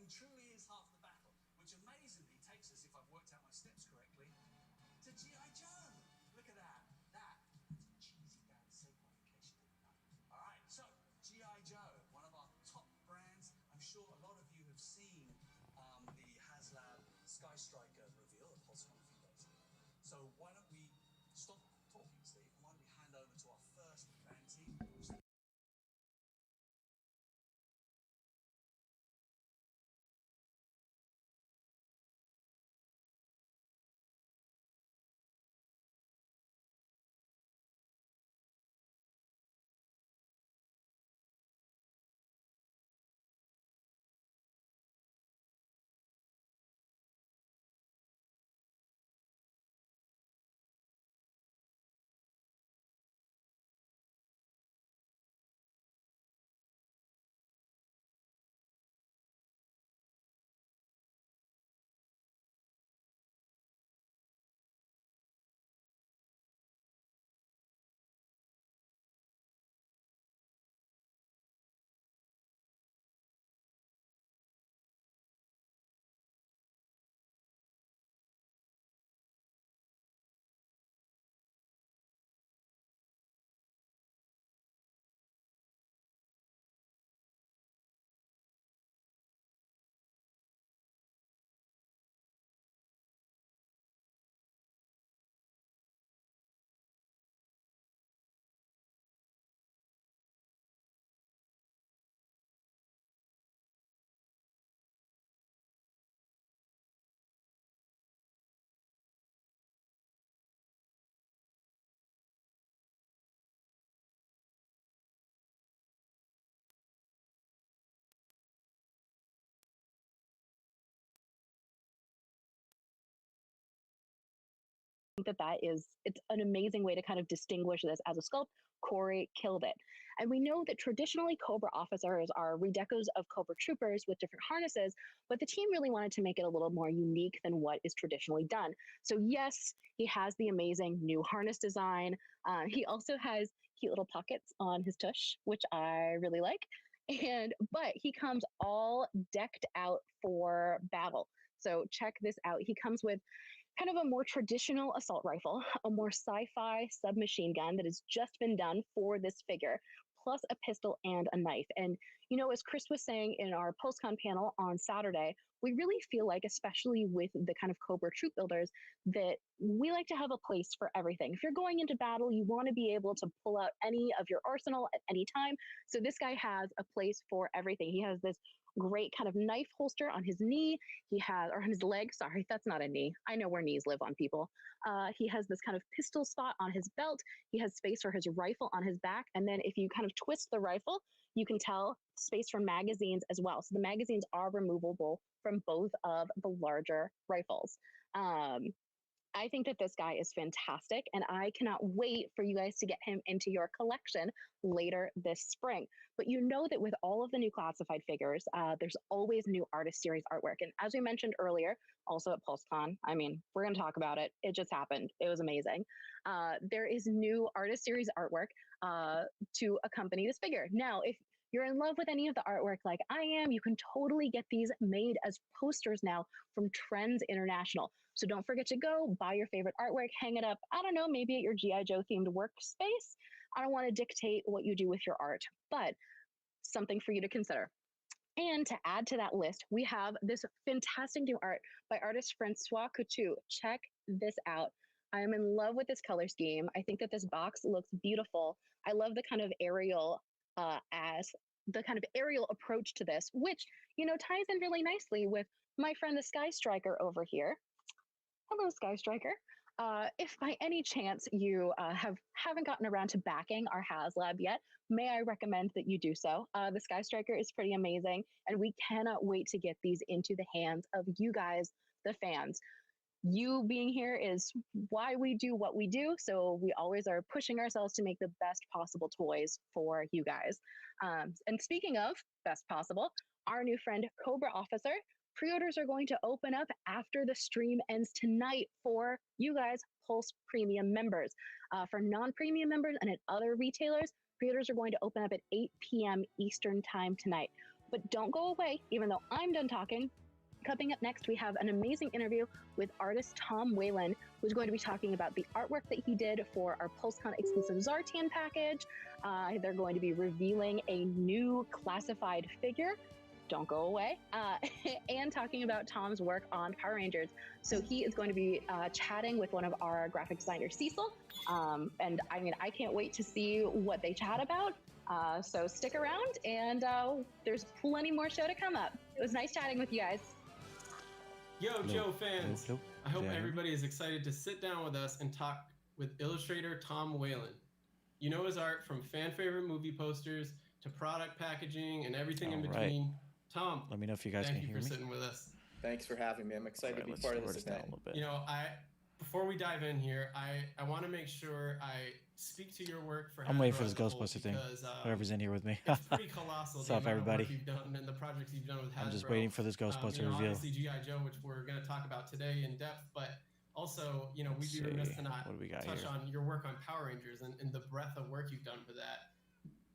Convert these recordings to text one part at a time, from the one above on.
truly is half the battle, which amazingly takes us, if I've worked out my steps correctly, to G.I. Joe. Look at that. That's a cheesy damn segue, in case you didn't know. All right, so G.I. Joe, one of our top brands. I'm sure a lot of you have seen the HasLab Sky Striker reveal at PulseCon a few days ago. So why don't we stop talking, Steve, and why don't we hand over to our first brand team? It's an amazing way to kind of distinguish this as a sculpt. Corey killed it. And we know that traditionally Cobra officers are redecos of Cobra troopers with different harnesses, but the team really wanted to make it a little more unique than what is traditionally done. So yes, he has the amazing new harness design. He also has cute little pockets on his tush, which I really like. But he comes all decked out for battle. So check this out. He comes with kind of a more traditional assault rifle, a more sci-fi submachine gun that has just been done for this figure, plus a pistol and a knife. And, you know, as Chris was saying in our PulseCon panel on Saturday, we really feel like, especially with the kind of Cobra troop builders, that we like to have a place for everything. If you're going into battle, you want to be able to pull out any of your arsenal at any time. So this guy has a place for everything. He has this great kind of knife holster on his knee. He has, or on his leg, sorry, that's not a knee. I know where knees live on people. He has this kind of pistol spot on his belt. He has space for his rifle on his back. And then if you kind of twist the rifle, you can tell space for magazines as well. So the magazines are removable from both of the larger rifles. I think that this guy is fantastic, and I cannot wait for you guys to get him into your collection later this spring. But you know that with all of the new classified figures, there's always new artist series artwork. And as we mentioned earlier, also at PulseCon, I mean, we're going to talk about it. It just happened. It was amazing. There is new artist series artwork to accompany this figure. Now, if you're in love with any of the artwork like I am, you can totally get these made as posters now from Trends International. So don't forget to go buy your favorite artwork, hang it up, I don't know, maybe at your G.I. Joe themed workspace. I don't want to dictate what you do with your art, but something for you to consider. And to add to that list, we have this fantastic new art by artist Francois Coutu. Check this out. I am in love with this color scheme. I think that this box looks beautiful. I love the kind of aerial as the kind of aerial approach to this, which, you know, ties in really nicely with my friend the Sky Striker over here. Hello, Sky Striker. If by any chance you haven't gotten around to backing our HasLab yet, may I recommend that you do so. The Sky Striker is pretty amazing, and we cannot wait to get these into the hands of you guys, the fans. You being here is why we do what we do. So we always are pushing ourselves to make the best possible toys for you guys. And speaking of best possible, our new friend Cobra Officer, pre-orders are going to open up after the stream ends tonight for you guys, Pulse Premium members. For non-premium members and at other retailers, pre-orders are going to open up at 8 p.m. Eastern time tonight. But don't go away, even though I'm done talking. Coming up next, we have an amazing interview with artist Tom Whalen, who's going to be talking about the artwork that he did for our PulseCon exclusive Zartan package. They're going to be revealing a new classified figure. Don't go away. And talking about Tom's work on Power Rangers. So he is going to be chatting with one of our graphic designers, Cecil. And I mean, I can't wait to see what they chat about. So stick around, and there's plenty more show to come up. It was nice chatting with you guys. Yo, Joe fans! I hope everybody is excited to sit down with us and talk with illustrator Tom Whalen. You know his art from fan favorite movie posters to product packaging and everything in between. Right. Tom, let me know if you guys can hear me. Thank you for sitting with us. Thanks for having me. I'm excited to be part of this event. You know, before we dive in here, I want to make sure I speak to your work for. I'm waiting for this Ghostbuster thing. Whoever's in here with me. It's pretty colossal. What's up, everybody? You've done and the projects you've done with Hasbro. I'm just waiting for this Ghostbuster reveal. Obviously, G.I. Joe, which we're going to talk about today in depth, but also, you know, we'd be remiss to not touch on your work on Power Rangers and the breadth of work you've done for that.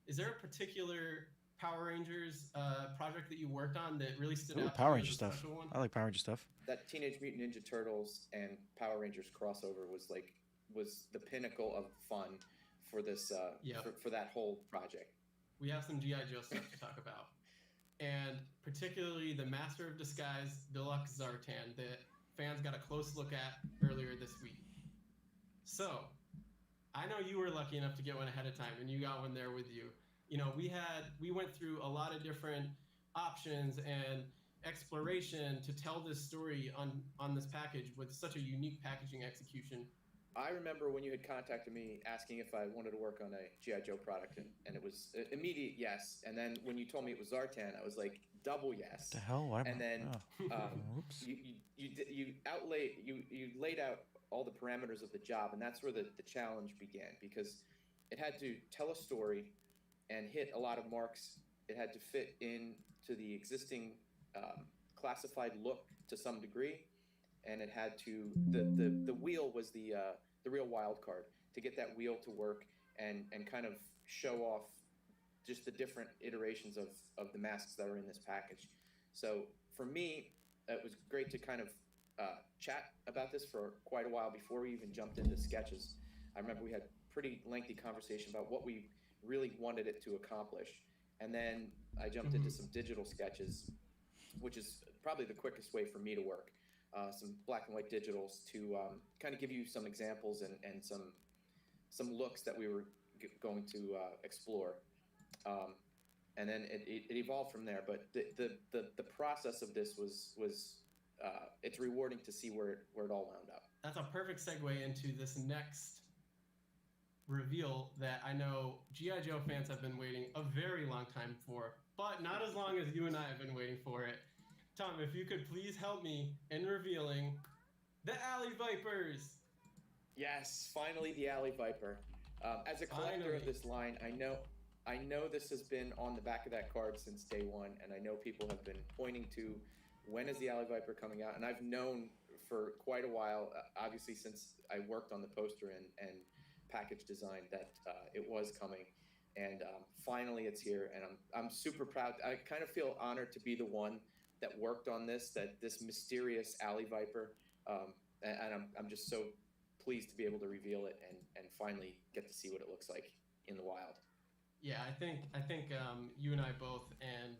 Is there a particular Power Rangers project that you worked on that really stood out? Power Ranger stuff. I like Power Ranger stuff. That Teenage Mutant Ninja Turtles and Power Rangers crossover was the pinnacle of fun for this for that whole project. We have some G.I. Joe stuff to talk about, and particularly the Master of Disguise Deluxe Zartan that fans got a close look at earlier this week. So, I know you were lucky enough to get one ahead of time, and you got one there with you. You know, we went through a lot of different options and exploration to tell this story on this package with such a unique packaging execution. I remember when you had contacted me asking if I wanted to work on a G.I. Joe product, and it was an immediate yes. And then when you told me it was Zartan, I was like, double yes. The hell? Why? And then you laid out all the parameters of the job, and that's where the challenge began, because it had to tell a story and hit a lot of marks. It had to fit into the existing classified look to some degree, and it had to the wheel was the real wild card to get that wheel to work and kind of show off just the different iterations of the masks that are in this package. So for me, it was great to kind of chat about this for quite a while before we even jumped into sketches. I remember we had pretty lengthy conversation about what we really wanted it to accomplish, and then I jumped into some digital sketches, which is probably the quickest way for me to work. Some black and white digitals to kind of give you some examples and some looks that we were going to explore, and then it evolved from there. But the process of this was it's rewarding to see where it all wound up. That's a perfect segue into this next reveal that I know G.I. Joe fans have been waiting a very long time for, but not as long as you and I have been waiting for it. Tom, if you could please help me in revealing the Alley Vipers. Yes, finally the Alley Viper. As a collector of this line, I know this has been on the back of that card since day one, and I know people have been pointing to when is the Alley Viper coming out, and I've known for quite a while, obviously since I worked on the poster and package design, that it was coming, and finally it's here, and I'm super proud. I kind of feel honored to be the one that worked on this mysterious Alley Viper, and I'm just so pleased to be able to reveal it and finally get to see what it looks like in the wild. Yeah, I think you and I both, and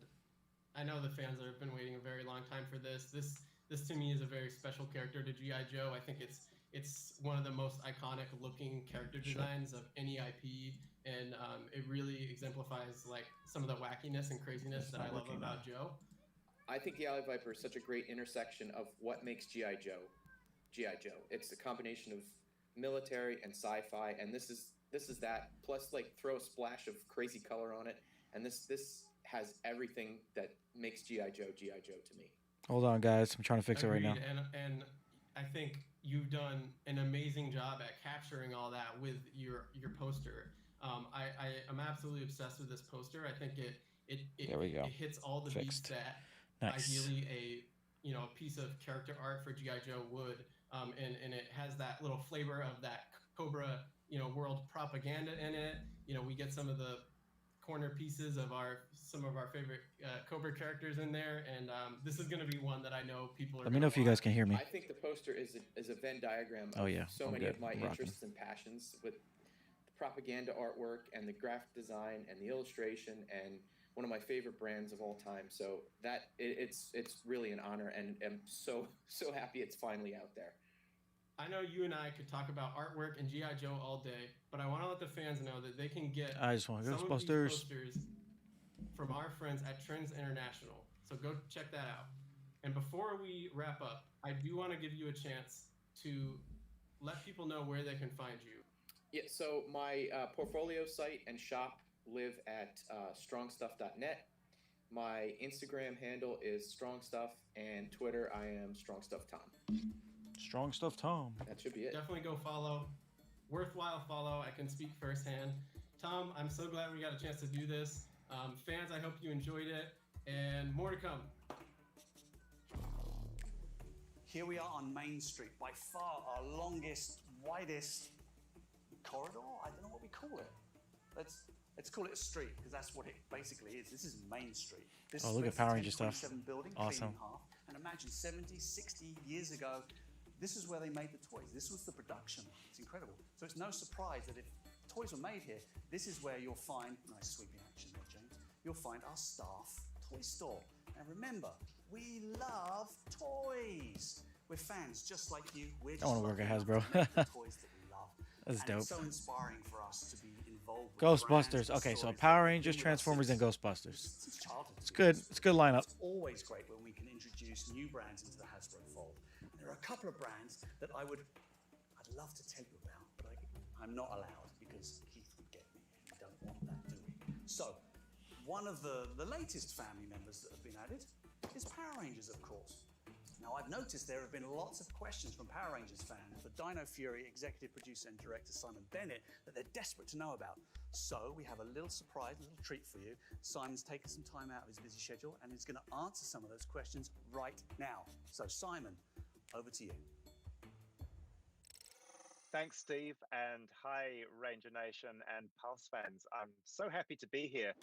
I know the fans that have been waiting a very long time for this. This to me is a very special character to G.I. Joe. I think it's one of the most iconic looking character designs of any IP, and it really exemplifies like some of the wackiness and craziness that I love about Joe. I think the Alley Viper is such a great intersection of what makes G.I. Joe G.I. Joe. It's a combination of military and sci-fi, and this is that, plus like throw a splash of crazy color on it, and this has everything that makes G.I. Joe to me. Hold on, guys. I'm trying to fix it right now. And I think you've done an amazing job at capturing all that with your poster. I'm absolutely obsessed with this poster. I think it hits all the beats that ideally a piece of character art for G.I. Joe would, and it has that little flavor of that Cobra world propaganda in it. We get some of the corner pieces of some of our favorite Cobra characters in there, and this is going to be one that I know people are. Let me know if you guys can hear me. I think the poster is a Venn diagram of so many of my interests and passions, with the propaganda artwork and the graphic design and the illustration, and one of my favorite brands of all time. So that it's really an honor, and I'm so happy it's finally out there. I know you and I could talk about artwork and G.I. Joe all day, but I want to let the fans know that they can get I just want some of these Ghostbusters posters from our friends at Trends International. So go check that out. And before we wrap up, I do want to give you a chance to let people know where they can find you. Yeah, so my portfolio site and shop live at strongstuff.net. My Instagram handle is strongstuff, and Twitter I am strongstufftom. Strong Stuff Tom. That should be it. Definitely go follow. Worthwhile follow. I can speak firsthand. Tom, I'm so glad we got a chance to do this. Fans, I hope you enjoyed it, and more to come. Here we are on Main Street, by far our longest, widest corridor. I don't know what we call it. Let's call it a street, because that's what it basically is. This is Main Street. This look at Power Ranger stuff. Building, awesome. Half. And imagine 70, 60 years ago, this is where they made the toys. This was the production. It's incredible. So it's no surprise that if toys were made here, this is where you'll find, nice sweeping action there, James, you'll find our staff toy store. And remember, we love toys. We're fans just like you. We're just I want to work at Hasbro. the toys that we love. That's and dope. It's so inspiring for us to be involved with Ghostbusters. brands, Okay, so stories Power that Rangers, we Transformers, and since Ghostbusters. childhood. It's good. It's a good lineup. It's always great when we can introduce new brands into the Hasbro fold. And there are a couple of brands that I'd love to tell you about, but I'm not allowed because Keith would get me. We don't want that, do we? So, one of the latest family members that have been added is Power Rangers, of course. Now, I've noticed there have been lots of questions from Power Rangers fans for Dino Fury executive producer and director Simon Bennett that they're desperate to know about. So we have a little surprise, a little treat for you. Simon's taken some time out of his busy schedule and he's going to answer some of those questions right now. So Simon, over to you. Thanks, Steve, and hi, Ranger Nation and Pulse fans. I'm so happy to be here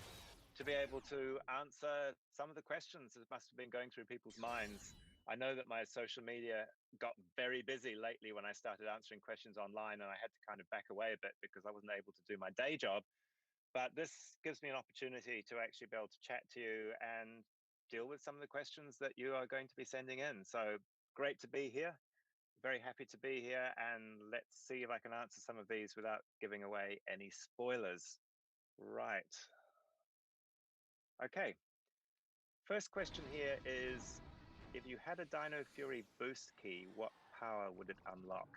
to be able to answer some of the questions that must have been going through people's minds. I know that my social media got very busy lately when I started answering questions online, and I had to kind of back away a bit because I wasn't able to do my day job. But this gives me an opportunity to actually be able to chat to you and deal with some of the questions that you are going to be sending in. So great to be here. Very happy to be here, and let's see if I can answer some of these without giving away any spoilers. Right. Okay. First question here is, if you had a Dino Fury boost key, what power would it unlock?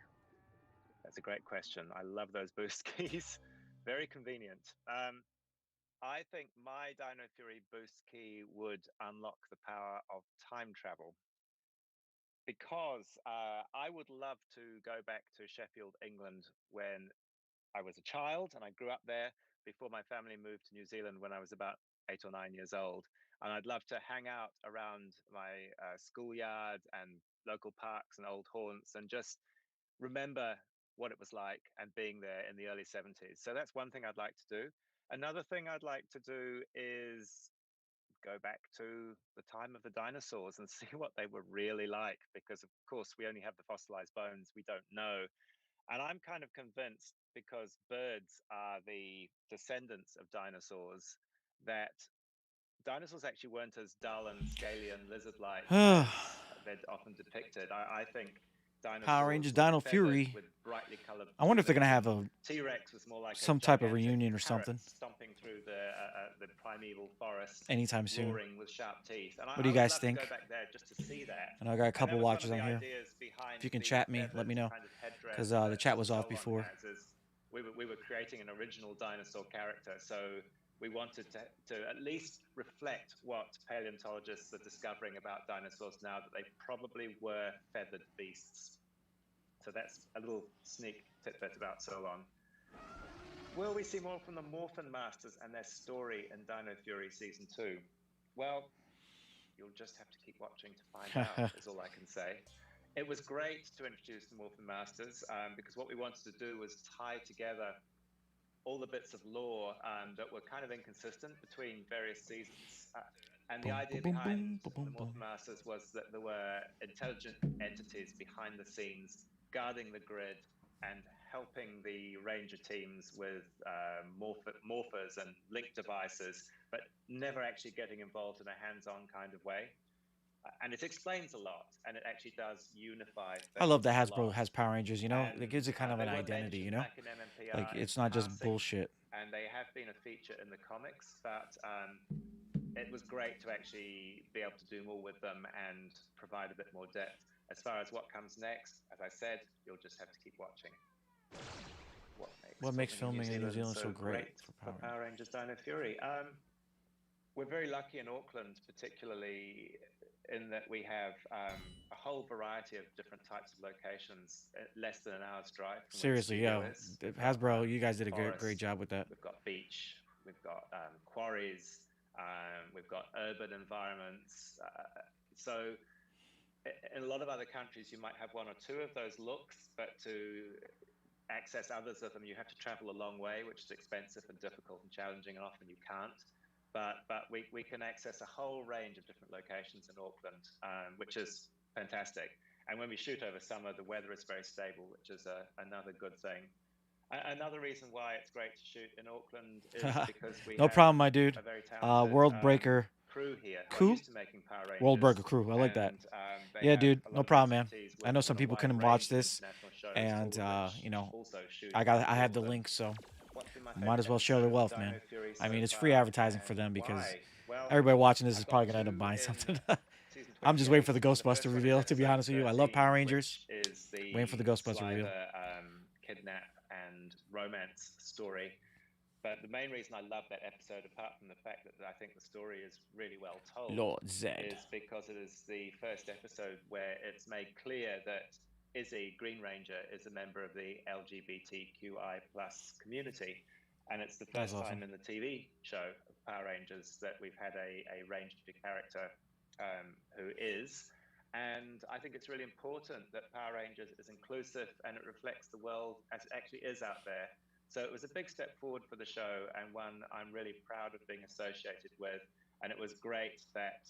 That's a great question. I love those boost keys. Very convenient. I think my Dino Fury boost key would unlock the power of time travel, because I would love to go back to Sheffield, England, when I was a child, and I grew up there before my family moved to New Zealand when I was about 8 or 9 years old. And I'd love to hang out around my schoolyard and local parks and old haunts and just remember what it was like and being there in the early 70s. So that's one thing I'd like to do. Another thing I'd like to do is go back to the time of the dinosaurs and see what they were really like, because of course we only have the fossilized bones. We don't know. And I'm kind of convinced, because birds are the descendants of dinosaurs, that dinosaurs actually weren't as dull and scaly and lizard-like as they're often depicted. I think dinosaurs Power Rangers Dino Fury. with brightly colored I wonder if they're gonna have a T-Rex was more like some a type of gigantic reunion or parrot something stomping through the primeval forest anytime soon. roaring with sharp teeth. And What do you guys I would love think? to go back there just to see that. I know I got a couple And that was watchers one on of the here. ideas behind If you can the chat me, let feathered me know, kind of headdress because the that chat was off Solon before. has, is we were creating an original dinosaur character, so we wanted to at least reflect what paleontologists are discovering about dinosaurs now, that they probably were feathered beasts. So that's a little sneak tidbit about Solon. Will we see more from the Morphin Masters and their story in Dino Fury Season 2? Well, you'll just have to keep watching to find out, is all I can say. It was great to introduce the Morphin Masters, because what we wanted to do was tie together all the bits of lore that were kind of inconsistent between various seasons. And the idea behind the Morpher Masters was that there were intelligent entities behind the scenes guarding the grid and helping the Ranger teams with morphers and link devices, but never actually getting involved in a hands-on kind of way. And it explains a lot, and it actually does unify things. I love that a Hasbro lot. has Power Rangers, you know? It And, gives it kind of they an were identity, you mentioned know? back in MMPI Like, in it's not just passing, bullshit. and they have been a feature in the comics, but it was great to actually be able to do more with them and provide a bit more depth. As far as what comes next, as I said, you'll just have to keep watching. What makes filming in New Zealand so great for Power Rangers Dino Fury? We're very lucky in Auckland, particularly in that we have a whole variety of different types of locations, less than an hour's drive from Seriously, yeah. where the studio is. Hasbro, you guys did a great Forest, job with that. We've got beach, we've got quarries, we've got urban environments. So in a lot of other countries, you might have one or two of those looks, but to access others of them, you have to travel a long way, which is expensive and difficult and challenging, and often you can't. But we can access a whole range of different locations in Auckland, which is fantastic. And when we shoot over summer, the weather is very stable, which is another good thing. Another reason why it's great to shoot in Auckland is because we no have problem, my dude. a very talented World Breaker crew here. Crew? Used to making Power Rangers, World Breaker crew. I like that. and, Yeah, have dude. a lot No of problem, man. expertise I know working some on a people wide couldn't range watch of this, international shows, and all of which you know, also shoot I in have the Auckland. link, so What's been my might as well favorite show their episode wealth, of man. Dino Fury I so mean, it's free far, advertising for and them because why? Well, everybody watching this is I've probably got gonna end up two buying in something. season I'm just waiting for the 28. The Ghostbuster first one is reveal. To be episode honest with you, I love 13, Power Rangers. which is the Waiting for the Ghostbuster reveal. Sliver, kidnap and romance story. But the main reason I love that episode, apart from the fact that I think the story is really well told, Lord Zed. is because it is the first episode where it's made clear that Izzy, Green Ranger, is a member of the LGBTQI plus community. And it's the first awesome. time in the TV show of Power Rangers that we've had a Ranger character who is. And I think it's really important that Power Rangers is inclusive and it reflects the world as it actually is out there. So it was a big step forward for the show, and one I'm really proud of being associated with. And it was great that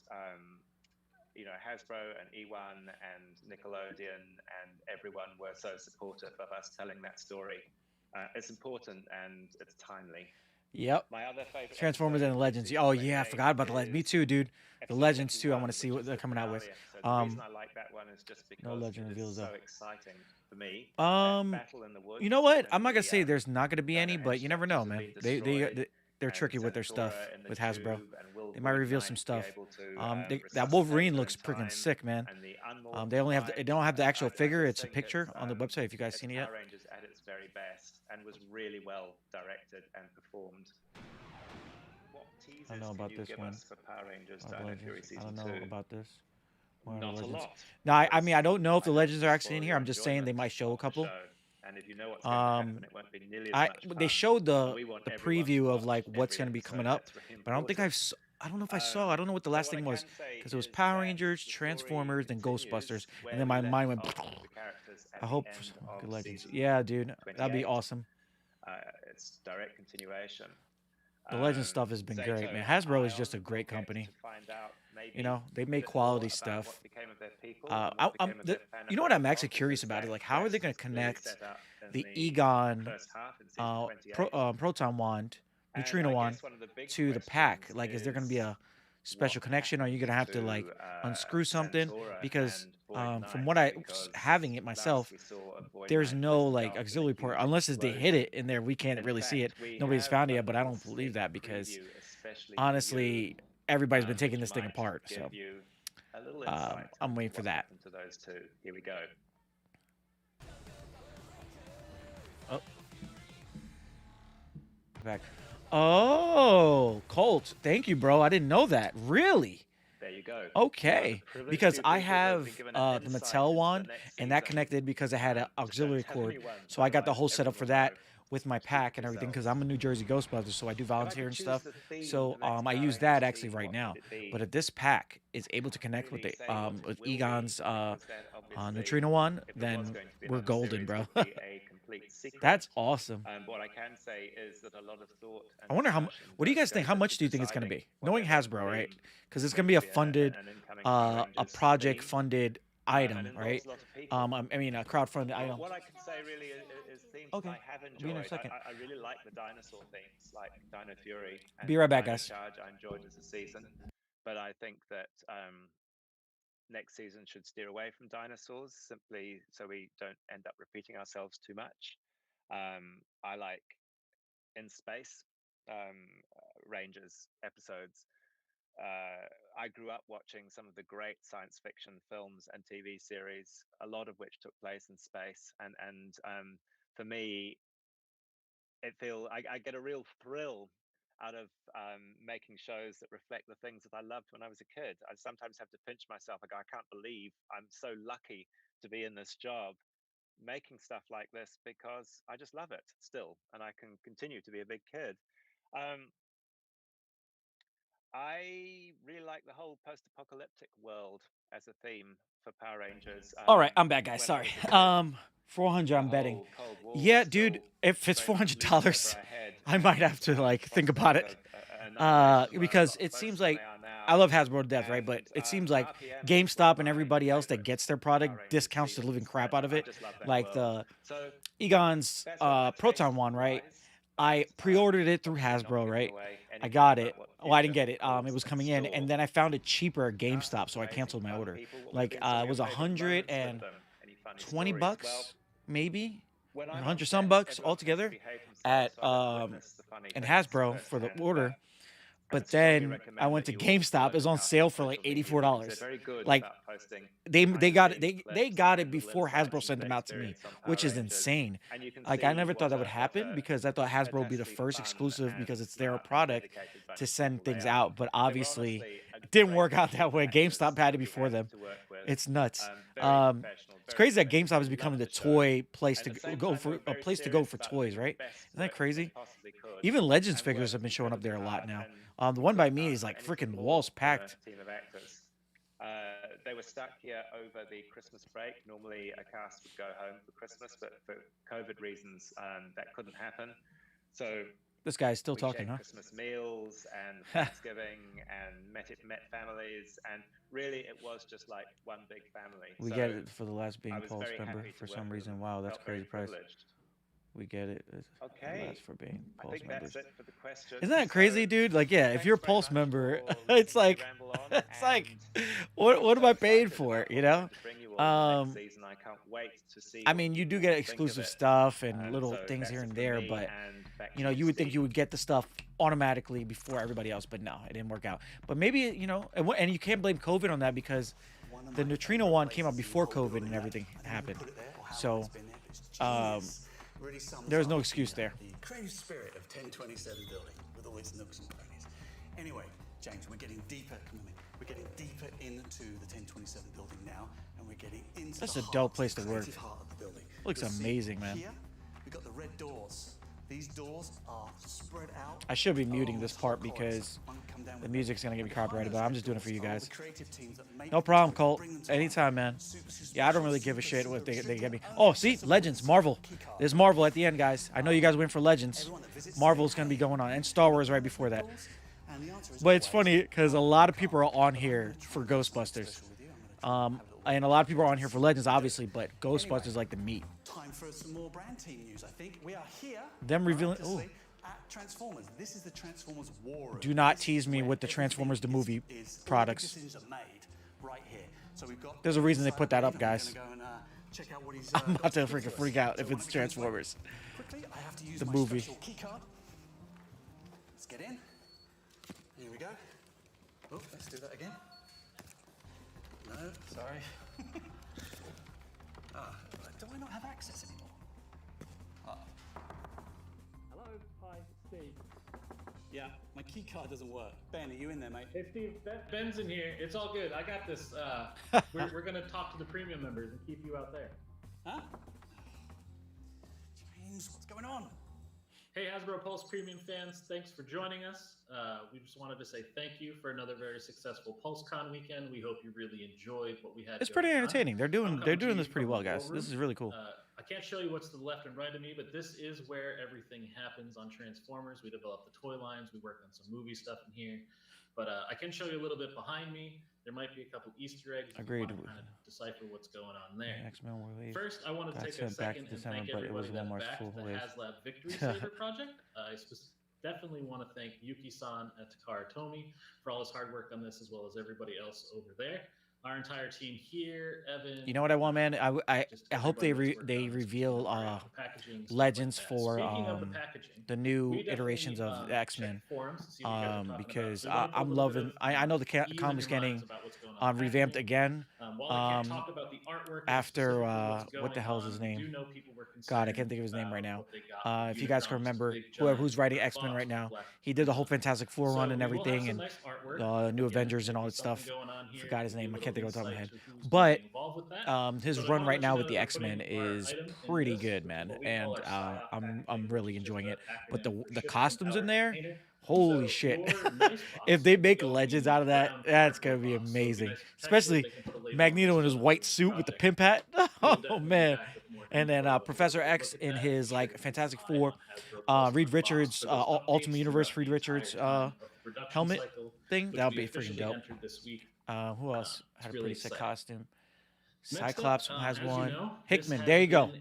you know, Hasbro and E1 and Nickelodeon and everyone were so supportive of us telling that story. It's important and it's timely. Yep. My other favorite Transformers and Legends. Oh yeah, I forgot about the Legends. Me too, dude. The Legends too. I want to see what they're coming out with. The reason I like that one is just because no Legend it reveals is so though. exciting for me. Battle in the woods You know what? and I'm not gonna the, say there's not gonna be any, Dino but you never know, Edge man. chapters have been destroyed, They're tricky and with their stuff Senatora in the with Hasbro. tube, and They might will reveal Ignite some be stuff. able to, That resuscitate Wolverine her looks in freaking time, sick, man. and the They only have they don't have the actual I figure. just It's a think picture it's, on the website. If you guys it's seen it yet? Power Rangers at its very best, and was really well directed and performed. What teasers I don't know about can you this give one. us for Power Rangers Or Dino Legends. Fury I season don't know 2? about this. What are Not a Legends? lot. No, I mean I don't know if the I Legends are hope actually in for here. your I'm just saying they enjoyment might show a of the couple. show, and if you know what's going to happen, it won't be nearly as much They fun, showed but we want the everyone to preview of watch like what's every going to be episode. coming up, That's really but I don't think important. I don't know if I saw. I don't know what the last But thing what I was can say because it was is Power that Rangers, the story Transformers, then continues Ghostbusters, where and then we my left mind went. off with the characters at I the hope end for of good Legends. season Yeah, dude, that'd be 28. awesome. It's direct continuation. The Legends stuff has been great, man. Hasbro is just a great company. You know, they make quality stuff. You know what I'm actually curious about is like how are they going to connect the Egon Proton Wand, Neutrino Wand to the pack? Like, is there going to be a special connection? Or are you going to have to like unscrew something? Because from what having it myself, there's no like auxiliary port unless they hit it in there. We can't really see it. Nobody's found it yet, but I don't believe that because honestly, everybody's been taking this thing apart. So I'm waiting for that. Here we go. Oh. Back. Oh, Colt. Thank you, bro. I didn't know that. Really? There you go. Okay. Because I have the Mattel one, and that connected because it had an auxiliary cord. So I got the whole setup for that with my pack and everything because I'm a New Jersey Ghostbuster, so I do volunteer and stuff. So I use that actually right now. But if this pack is able to connect with the with Egon's Neutrino one, then we're golden, bro. complete secret. That's awesome. What I can say is that a lot of thought. And I wonder what do you guys think? How much do you think it's going to be? Knowing Hasbro, right? Because it's going to be a funded, a project funded item, right? I mean, a crowdfunded item. What I can say really is themes okay. I have enjoyed. Be in a second. I really like the dinosaur themes, like Dino Fury. And be right back, Dino guys. Charge I enjoyed as a season, but I think that next season should steer away from dinosaurs, simply so we don't end up repeating ourselves too much. I like in space Rangers episodes. I grew up watching some of the great science fiction films and TV series, a lot of which took place in space, and for me, I get a real thrill out of making shows that reflect the things that I loved when I was a kid. I sometimes have to pinch myself. I go, I can't believe I'm so lucky to be in this job making stuff like this, because I just love it still, and I can continue to be a big kid. I really like the whole post-apocalyptic world as a theme for Power Rangers. All right, I'm back, guys. Sorry. 400. I'm betting. Yeah, dude. If it's $400, I might have to like think about it. Because it seems like I love Hasbro to death, right? But it seems like GameStop and everybody else that gets their product discounts the living crap out of it. Like the Egon's Proton one, right? I pre-ordered it through Hasbro, right? I got it. Well, I didn't get it. It was coming in, and then I found it cheaper at GameStop, so I canceled my order. Like it was $120, maybe 100 some bucks altogether at in Hasbro for the order. But then I went to GameStop. It was on sale for like $84. Like they got it before Hasbro sent them out to me, which is insane. Like I never thought that would happen, because I thought Hasbro would be the first exclusive, because it's their product, to send things out. But obviously, it didn't work out that way. GameStop had it before them. It's nuts. It's crazy that GameStop is becoming the toy place to go for, a place to go for toys, right? Isn't that crazy? Even Legends figures have been showing up there a lot now. The one by me is like freaking the walls packed. Team of actors. They were stuck here over the Christmas break. Normally, a cast would go home for Christmas, but for COVID reasons, that couldn't happen. So this guy's still talking, huh? Christmas meals and Thanksgiving and met families, and really it was just like one big family. We get it for the last being Pulse member for some reason. Wow, that's crazy price. We get it. Okay. That's for being Pulse That's members. it for the questions. Isn't that crazy, dude? Like, yeah, if you're a Pulse member, it's like, what am I paying for? You know? I mean, you do get exclusive stuff and little things here and there, but you know, you would think you would get the stuff automatically before everybody else, but no, it didn't work out. But maybe, you know, and you can't blame COVID on that, because the Neutrino one came out before COVID and everything happened. So, there's no excuse there. The creative spirit of 1027 building with all its nooks and crannies. Anyway, James, we're getting deeper. Come on in. We're getting deeper into the 1027 building now, and we're getting into That's the a dope place to work. heart of the building. Looks amazing, man. Here, we got the red doors. These doors are spread out. I should be muting this part because the music's gonna get me copyrighted, but I'm just doing it for you guys. No problem, Colt. Anytime, man. Yeah, I don't really give a shit what they get me. Oh, see, Legends, Marvel. There's Marvel at the end, guys. I know you guys went for Legends. Marvel's gonna be going on, and Star Wars right before that. But it's funny because a lot of people are on here for Ghostbusters, and a lot of people are on here for Legends, obviously, but Ghostbusters is like the meat. Time for some more brand team news. I think we are here. Them revealing. Oh. At Transformers. This is the Transformers War. Do not tease me with the Transformers the movie products. Right here. So we've got. There's a reason they put that up, guys. I'm about to freaking freak out if it's Transformers. Quickly, I have to use the my movie. special key card. Let's get in. Here we go. Oh, let's do that again. No, sorry. Do I not have access anymore? Hello, hi, Steve. Yeah, my key card doesn't work. Ben, are you in there, mate? Hey, Steve, Ben's in here. It's all good. I got this. We're going to talk to the premium members and keep you out there. Huh? James, what's going on? Hey, Hasbro Pulse Premium fans, thanks for joining us. We just wanted to say thank you for another very successful PulseCon weekend. We hope you really enjoyed what we had. It's pretty entertaining. They're doing this pretty well, guys. This is really cool. I can't show you what's to the left and right of me, but this is where everything happens on Transformers. We develop the toy lines. We work on some movie stuff in here. But I can show you a little bit behind me. There might be a couple Easter eggs if you want to kind of decipher what's going on there. X-Men Wave. First, I want to take a second and thank everybody that backed the HasLab Victory Saver project. I definitely want to thank Yuki-san at Takara Tomy for all his hard work on this, as well as everybody else over there. Our entire team here, Evan. You know what I want, man? I hope they reveal Legends for the new iterations of X-Men, because I'm loving. I know the comics getting revamped again. After what the hell's his name? God, I can't think of his name right now. If you guys can remember, who's writing X-Men right now, he did the whole Fantastic Four run and everything, and New Avengers and all that stuff. Forgot his name. I can't think of it off the top of my head. But his run right now with the X-Men is pretty good, man, and I'm really enjoying it. But the costumes in there, holy shit! If they make Legends out of that, that's gonna be amazing. Especially Magneto in his white suit with the pimp hat. Oh man! And then Professor X in his like Fantastic Four, Reed Richards, Ultimate Universe Reed Richards helmet thing. That would be freaking dope. Who else had a pretty sick costume? Cyclops has one. You know, Hickman, there you go.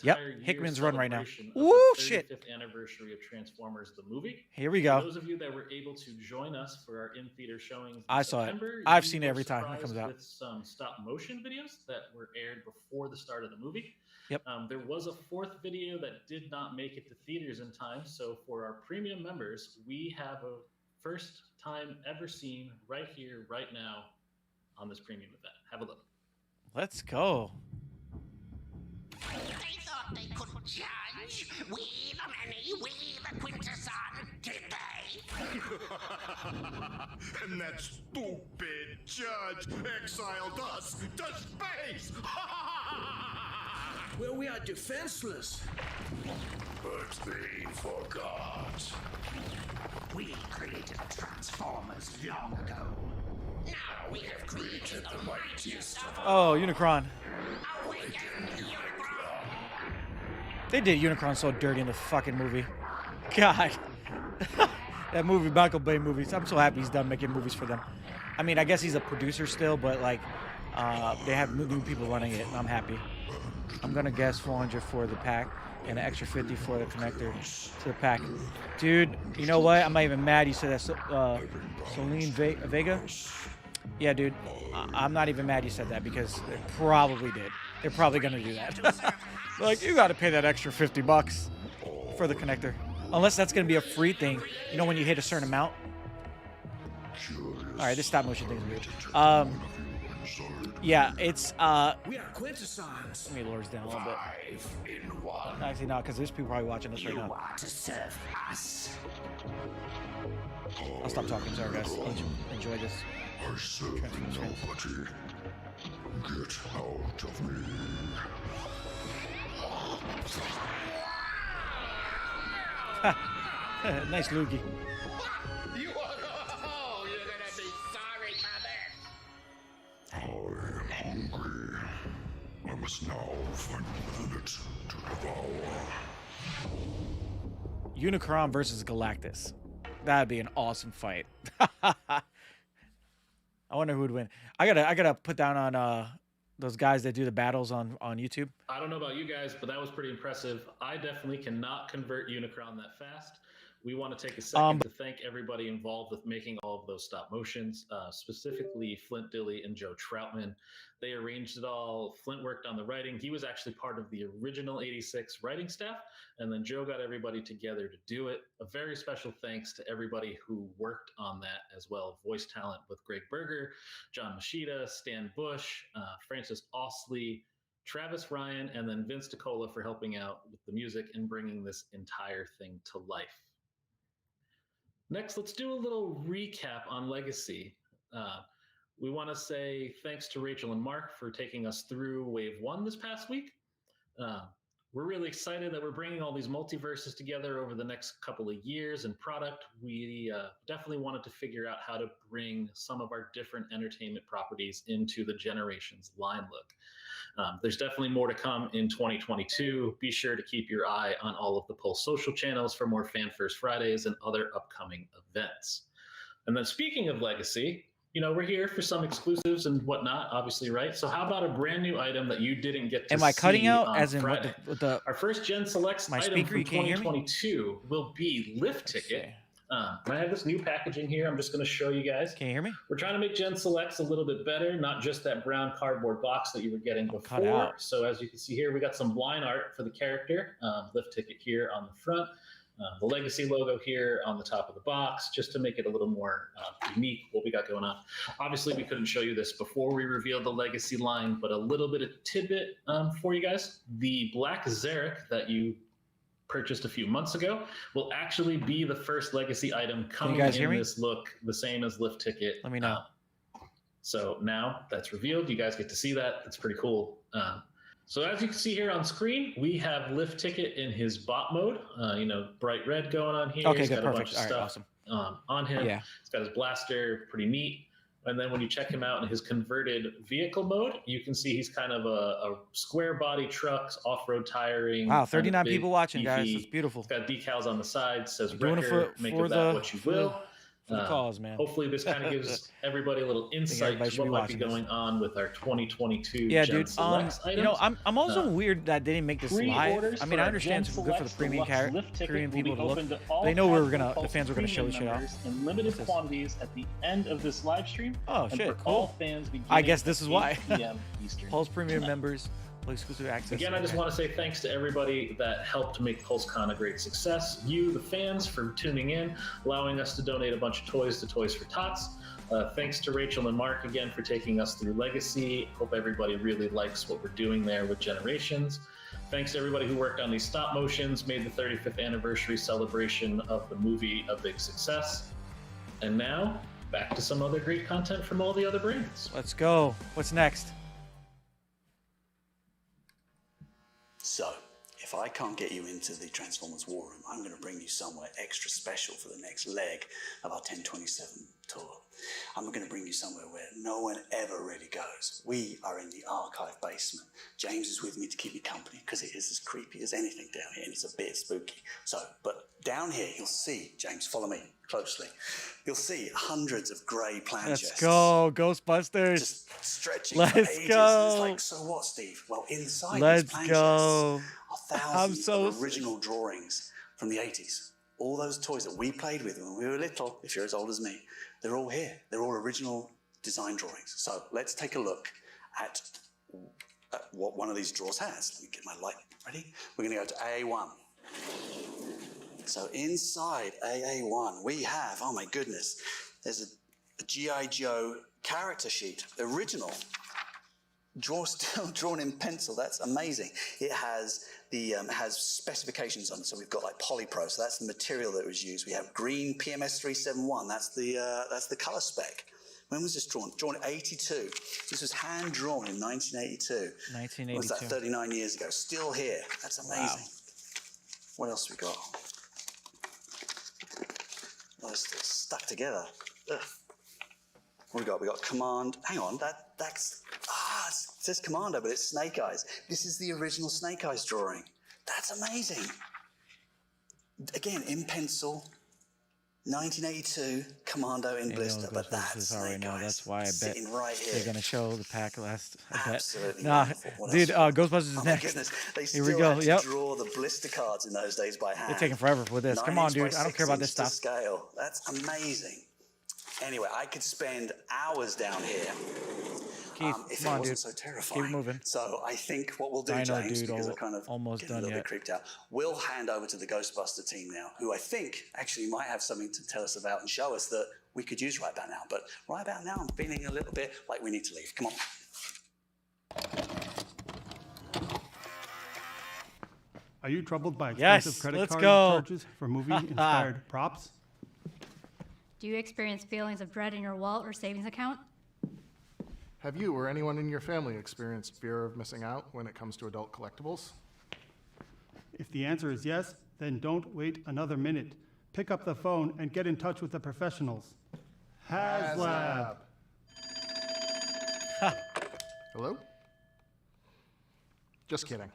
Yep, Hickman's run right now. Ooh, shit. 35th anniversary of Transformers the movie. Here we go. For those of you that were able to join us for our in-theater showings, I saw it. I've seen it every time it comes out. With some stop-motion videos that were aired before the start of the movie. Yep. There was a fourth video that did not make it to theaters in time. So for our premium members, we have a first time ever seen right here, right now on this premium event. Have a look. Let's go. They thought they could judge. We the many, we the quintesson, did they? And that stupid judge exiled us to space! Well, we are defenseless. But they forgot. We created Transformers long ago. Now we have created the mightiest of all. Oh, Unicron. Awaken, Unicron! They did Unicron so dirty in the fucking movie. God. That movie, Michael Bay movies. I'm so happy he's done making movies for them. I mean, I guess he's a producer still, but like, they have new people running it, and I'm happy. I'm gonna guess 400 for the pack and an extra 50 for the connector to the pack. Dude, you know what? I'm not even mad you said that. Celine Vega? Yeah, dude. I'm not even mad you said that because they probably did. They're probably gonna do that. Like, you gotta pay that extra $50 for the connector. Unless that's gonna be a free thing. You know when you hit a certain amount? Alright, this stop motion thing is weird. Yeah, it's We are quintessons. let me lower this down a little bit. Actually, not because there's people probably watching this right You now. are to serve us. I'll stop talking. Sorry, guys. I'll let you enjoy this. I serve nobody. Get out of me. Nice loogie. You're gonna be sorry for this. I am hungry. I must now find a planet to devour. Unicron versus Galactus. That'd be an awesome fight. I wonder who would win. I gotta put down on those guys that do the battles on YouTube. I don't know about you guys, but that was pretty impressive. I definitely cannot convert Unicron that fast. We want to take a second to thank everybody involved with making all of those stop motions, specifically Flint Dilley and Joe Troutman. They arranged it all. Flint worked on the writing. He was actually part of the original 86 writing staff, and then Joe got everybody together to do it. A very special thanks to everybody who worked on that as well. Voice talent with Greg Berger, John Machida, Stan Bush, Francis Osley, Travis Ryan, and then Vince DiCola for helping out with the music and bringing this entire thing to life. Next, let's do a little recap on Legacy. We want to say thanks to Rachel and Mark for taking us through Wave 1 this past week. We're really excited that we're bringing all these multiverses together over the next couple of years in product. We definitely wanted to figure out how to bring some of our different entertainment properties into the Generations line look. There's definitely more to come in 2022. Be sure to keep your eye on all of the Pulse social channels for more Fan First Fridays and other upcoming events. And then speaking of legacy, we're here for some exclusives and whatnot, obviously, right? So how about a brand new item that you didn't get to see? Am I cutting out as in Friday? what the Our first Gen Selects item speaker, from 2022 will be Lift Ticket. I have this new packaging here. I'm just going to show you guys. Can you hear me? We're trying to make Gen Selects a little bit better, not just that brown cardboard box that you were getting before. So as you can see here, we got some line art for the character. Lift Ticket here on the front. The Legacy logo here on the top of the box, just to make it a little more unique, what we got going on. Obviously, we couldn't show you this before we revealed the Legacy line, but a little bit of tidbit for you guys. The Black Zarek that you purchased a few months ago will actually be the first Legacy item coming in this look, the same as Lift Ticket. Let me know. So now that's revealed. You guys get to see that. That's pretty cool. So as you can see here on screen, we have Lift Ticket in his bot mode. Bright red going on here. Okay, He's good, got a perfect. bunch of All right, stuff awesome. On him. Yeah. He's got his blaster, pretty neat. And then when you check him out in his converted vehicle mode, you can see he's kind of a square body truck, off-road tiring. Wow, 39 big, people watching, guys. beefy. It's beautiful. It's got decals on the side, says Doing it Wrecker, make of that what you will. For the cause, man. Hopefully this kind of gives everybody a little insight to what might be going on with our 2022 Yeah, Gen dude. Selects items. I'm also weird that they didn't make this live. I mean, I understand it's good for the premium people to look. They know the fans were gonna show the shit out. In limited quantities at the end of this live stream. Oh and shit, for cool. all fans I guess this is why. 8 p.m. Eastern. Pulse premium members. Exclusive access. Again, I just want to say thanks to everybody that helped make PulseCon a great success. You, the fans, for tuning in, allowing us to donate a bunch of toys to Toys for Tots. Thanks to Rachel and Mark again for taking us through Legacy. Hope everybody really likes what we're doing there with Generations. Thanks to everybody who worked on these stop motions, made the 35th anniversary celebration of the movie a big success. And now, back to some other great content from all the other brands. Let's go. What's next? So, if I can't get you into the Transformers War Room, I'm going to bring you somewhere extra special for the next leg of our 1027 tour. I'm going to bring you somewhere where no one ever really goes. We are in the archive basement. James is with me to keep me company because it is as creepy as anything down here and it's a bit spooky. But down here you'll see, James, follow me closely. You'll see hundreds of grey plan chests. Let's go, Ghostbusters. Just stretching Let's for ages. go. It's like, so what, Steve? Well, inside Let's these plan go. chests are thousands of original drawings from the 80s. All those toys that we played with when we were little, if you're as old as me, they're all here. They're all original design drawings. So let's take a look at what one of these drawers has. Let me get my light ready. We're going to go to AA1. So inside AA1, we have, oh my goodness, there's a G.I. Joe character sheet, original, still drawn in pencil. That's amazing. It has has specifications on it. So we've got like polypro. So that's the material that was used. We have green PMS 371. That's the color spec. When was this drawn? Drawn in 82. This was hand drawn in 1982. 1982. Was that 39 years ago? Still here. That's amazing. Wow. What else we got? Well, it's stuck together. Ugh. What we got? We got Command. Hang on, it says Commando, but it's Snake Eyes. This is the original Snake Eyes drawing. That's amazing. Again, in pencil, 1982, Commando in blister, but that's Snake Eyes. That's why I bet sitting right here. they're gonna show the pack last. Absolutely. Nah, dude, Ghostbusters is oh next. My goodness. They Here we still go. had to draw the blister cards in those days by hand. They're taking forever for this. Come on, dude. I don't care about this stuff. Scale. That's amazing. Anyway, I could spend hours down here. Keith, if come on, it wasn't dude. so terrifying. Keep moving. So I think what we'll do, James, because I'm kind of almost getting a little bit creeped out, we'll hand over to the Ghostbuster team now, who I think actually might have something to tell us about and show us that we could use right about now. But right about now, I'm feeling a little bit like we need to leave. Come on. Are you troubled by expensive credit card charges for movie-inspired props? Do you experience feelings of dread in your wallet or savings account? Have you or anyone in your family experienced fear of missing out when it comes to adult collectibles? If the answer is yes, then don't wait another minute. Pick up the phone and get in touch with the professionals. HasLab. Hello? Just kidding.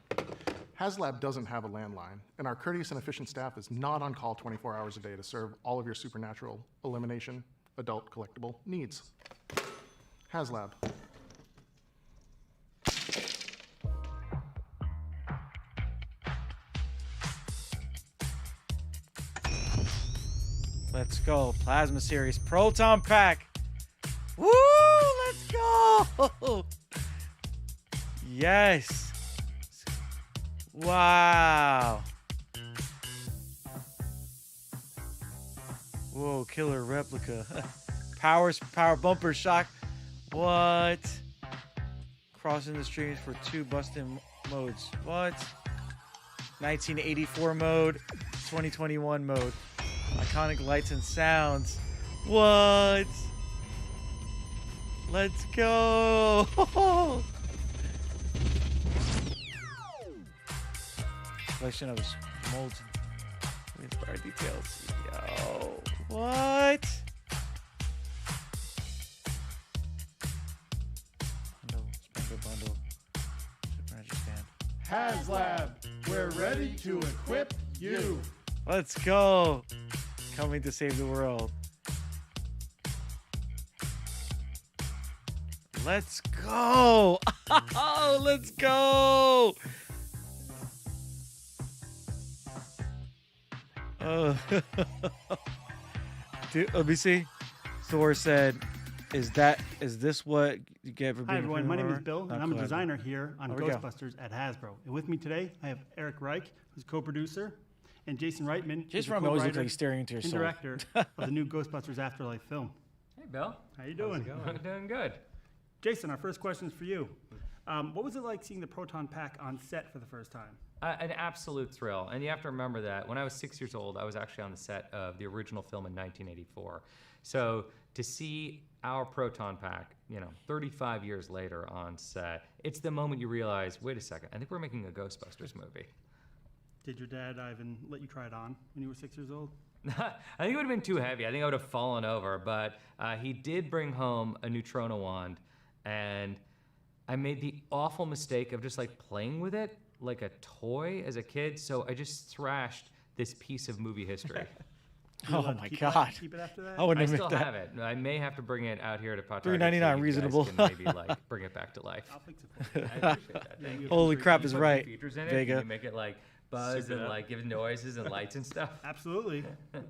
HasLab doesn't have a landline, and our courteous and efficient staff is not on call 24 hours a day to serve all of your supernatural elimination adult collectible needs. HasLab. Let's go. Plasma Series Proton Pack. Woo! Let's go! Yes. Wow. Whoa, killer replica. Power bumper shock. What? Crossing the streams for 2 busting modes. What? 1984 mode, 2021 mode. Iconic lights and sounds. What? Let's go. Collection of molds. Inspired details. Yo. What? Bundle. Super Magic Band. HasLab, we're ready to equip you. Let's go. Coming to save the world. Let's go. Oh, let's go. Dude, let me see. Thor said, is this what you get for being Hi everyone, my name is member?" Bill, and Not I'm a clever. designer here on There we go. Ghostbusters at Hasbro. And with me today, I have Eric Reich, who's co-producer, and Jason Reitman, who's Jason the Reitman always looks co-writer like he's staring into your and soul. director of the new Ghostbusters Afterlife film. Hey, Bill. How you doing? I'm doing good. Jason, our first question is for you. What was it like seeing the Proton Pack on set for the first time? An absolute thrill. And you have to remember that when I was 6 years old, I was actually on the set of the original film in 1984. So to see our Proton Pack, 35 years later on set, it's the moment you realize, wait a second, I think we're making a Ghostbusters movie. Did your dad, Ivan, let you try it on when you were 6 years old? I think it would have been too heavy. I think I would have fallen over. But he did bring home a neutrino wand, and I made the awful mistake of just like playing with it like a toy as a kid. So I just thrashed this piece of movie history. Oh my God! Keep it after that? I wouldn't I admit still that. have it. I may have to bring it out here to Patrick. $3.99 reasonable. Maybe like bring it back to life. I'll fix it for you. I appreciate that. Thank you. Holy crap is Put right, Features in it. Vega. Can you make it like buzz Super and up. like give noises and lights and stuff. Absolutely.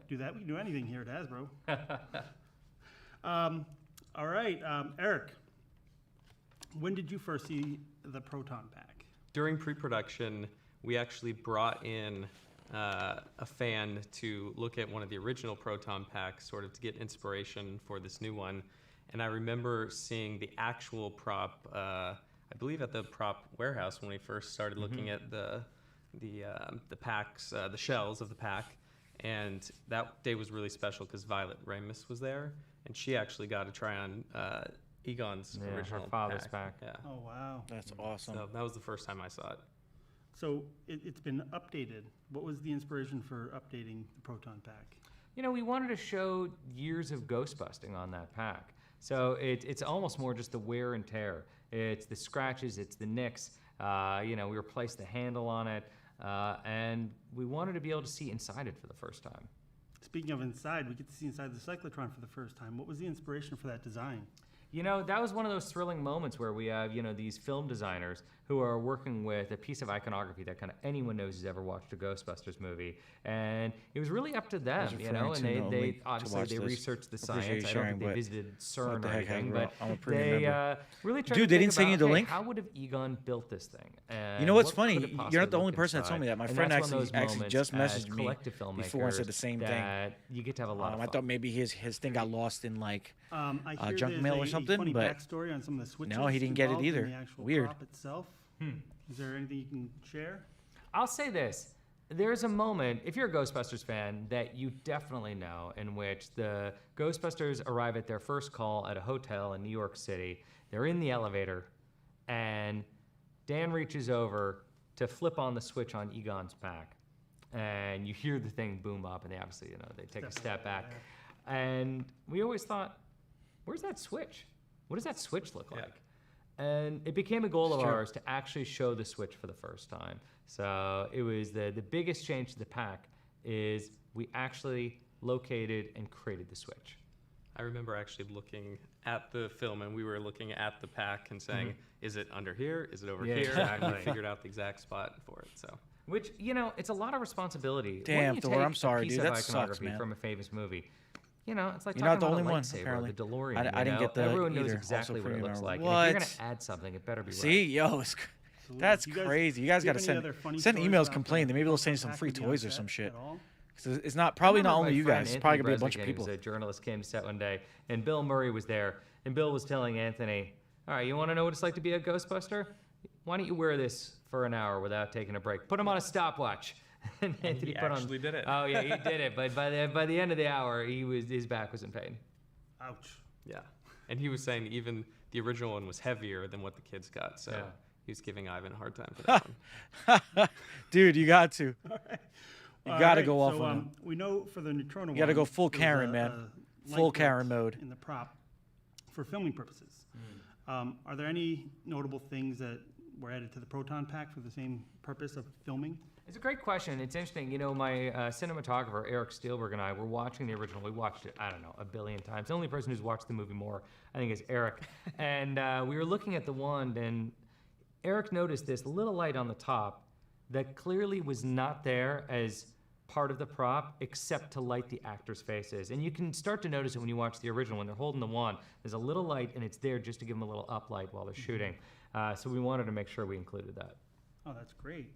Do that. We can do anything here at Hasbro. All right, Eric. When did you first see the Proton Pack? During pre-production, we actually brought in a fan to look at one of the original Proton Packs, sort of to get inspiration for this new one. And I remember seeing the actual prop, I believe at the prop warehouse when we first started looking at the packs, the shells of the pack. And that day was really special because Violet Ramus was there, and she actually got to try on Egon's original her father's pack. Yeah. Oh, wow. That's awesome. So that was the first time I saw it. So it's been updated. What was the inspiration for updating the Proton Pack? We wanted to show years of ghost busting on that pack. So it's almost more just the wear and tear. It's the scratches, it's the nicks. We replaced the handle on it, and we wanted to be able to see inside it for the first time. Speaking of inside, we get to see inside the cyclotron for the first time. What was the inspiration for that design? That was one of those thrilling moments where we have, these film designers who are working with a piece of iconography that kind of anyone knows who's ever watched a Ghostbusters movie. And it was really up to them, and they obviously they researched the science. I don't think they visited CERN or anything, but they really tried to they didn't think send you about, the link? how would have Egon built this thing? And You know what's what funny? could it You're not possibly the only look person that told me inside? that. My And friend that's one of actually those just moments messaged as me collective before and said the filmmakers same thing. that you get to have a lot of I fun. thought maybe his thing got lost in like I hear junk there's mail or a something, funny but backstory on some of the switches. no, he didn't get it involved in either. The actual Weird. prop itself. Is there anything you can share? I'll say this. There's a moment, if you're a Ghostbusters fan, that you definitely know in which the Ghostbusters arrive at their first call at a hotel in New York City. They're in the elevator, and Dan reaches over to flip on the switch on Egon's pack. And you hear the thing boom up, and they obviously, they take a step back. And we always thought, where's that switch? What does that switch look like? And it became a goal of ours to actually show the Switch for the first time. So it was the biggest change to the pack is we actually located and created the Switch. I remember actually looking at the film, and we were looking at the pack and saying, is it under here? Is it over here? Exactly. And we figured out the exact spot for it. So, which, it's a lot of responsibility. Damn, Thor, I'm sorry, dude. That Piece of sucks, iconography man. from a famous movie. It's like You're not talking the about only a one, lightsaber, apparently. the DeLorean. I didn't get that Everyone knows either. exactly Also what it pretty looks like. memorable. And if you're What? gonna add something, it better be right. See, yo, that's crazy. You guys got to do you have send any other funny send stories emails about complaining. the Maybe they'll send you Pokemon some pack free with you toys on or some set shit. at all? 'Cause it's not probably not remember only my you friend guys. It's probably Anthony gonna be a bunch of Brezigan, people. who's a journalist, came to set one day, and Bill Murray was there, and Bill was telling Anthony, "All right, you want to know what it's like to be a Ghostbuster? Why don't you wear this for an hour without taking a break? Put him on a stopwatch." And Anthony he put actually on. did it. Oh yeah, he did it. But by the end of the hour, his back was in pain. Ouch. Yeah. And he was saying even the original one was heavier than what the kids got. So he was giving Ivan a hard time for that one. Dude, you got to. You got to go off so, on him. We know for the Neutrona You got to go one, full there was Karen, man. Full lightweight Karen mode. in the prop for filming purposes. Are there any notable things that were added to the Proton Pack for the same purpose of filming? It's a great question. It's interesting. My cinematographer, Eric Steelberg, and I were watching the original. We watched it, I don't know, a billion times. The only person who's watched the movie more, I think, is Eric. And we were looking at the wand, and Eric noticed this little light on the top that clearly was not there as part of the prop, except to light the actors' faces. And you can start to notice it when you watch the original. When they're holding the wand, there's a little light, and it's there just to give them a little uplight while they're shooting. So we wanted to make sure we included that. Oh, that's great.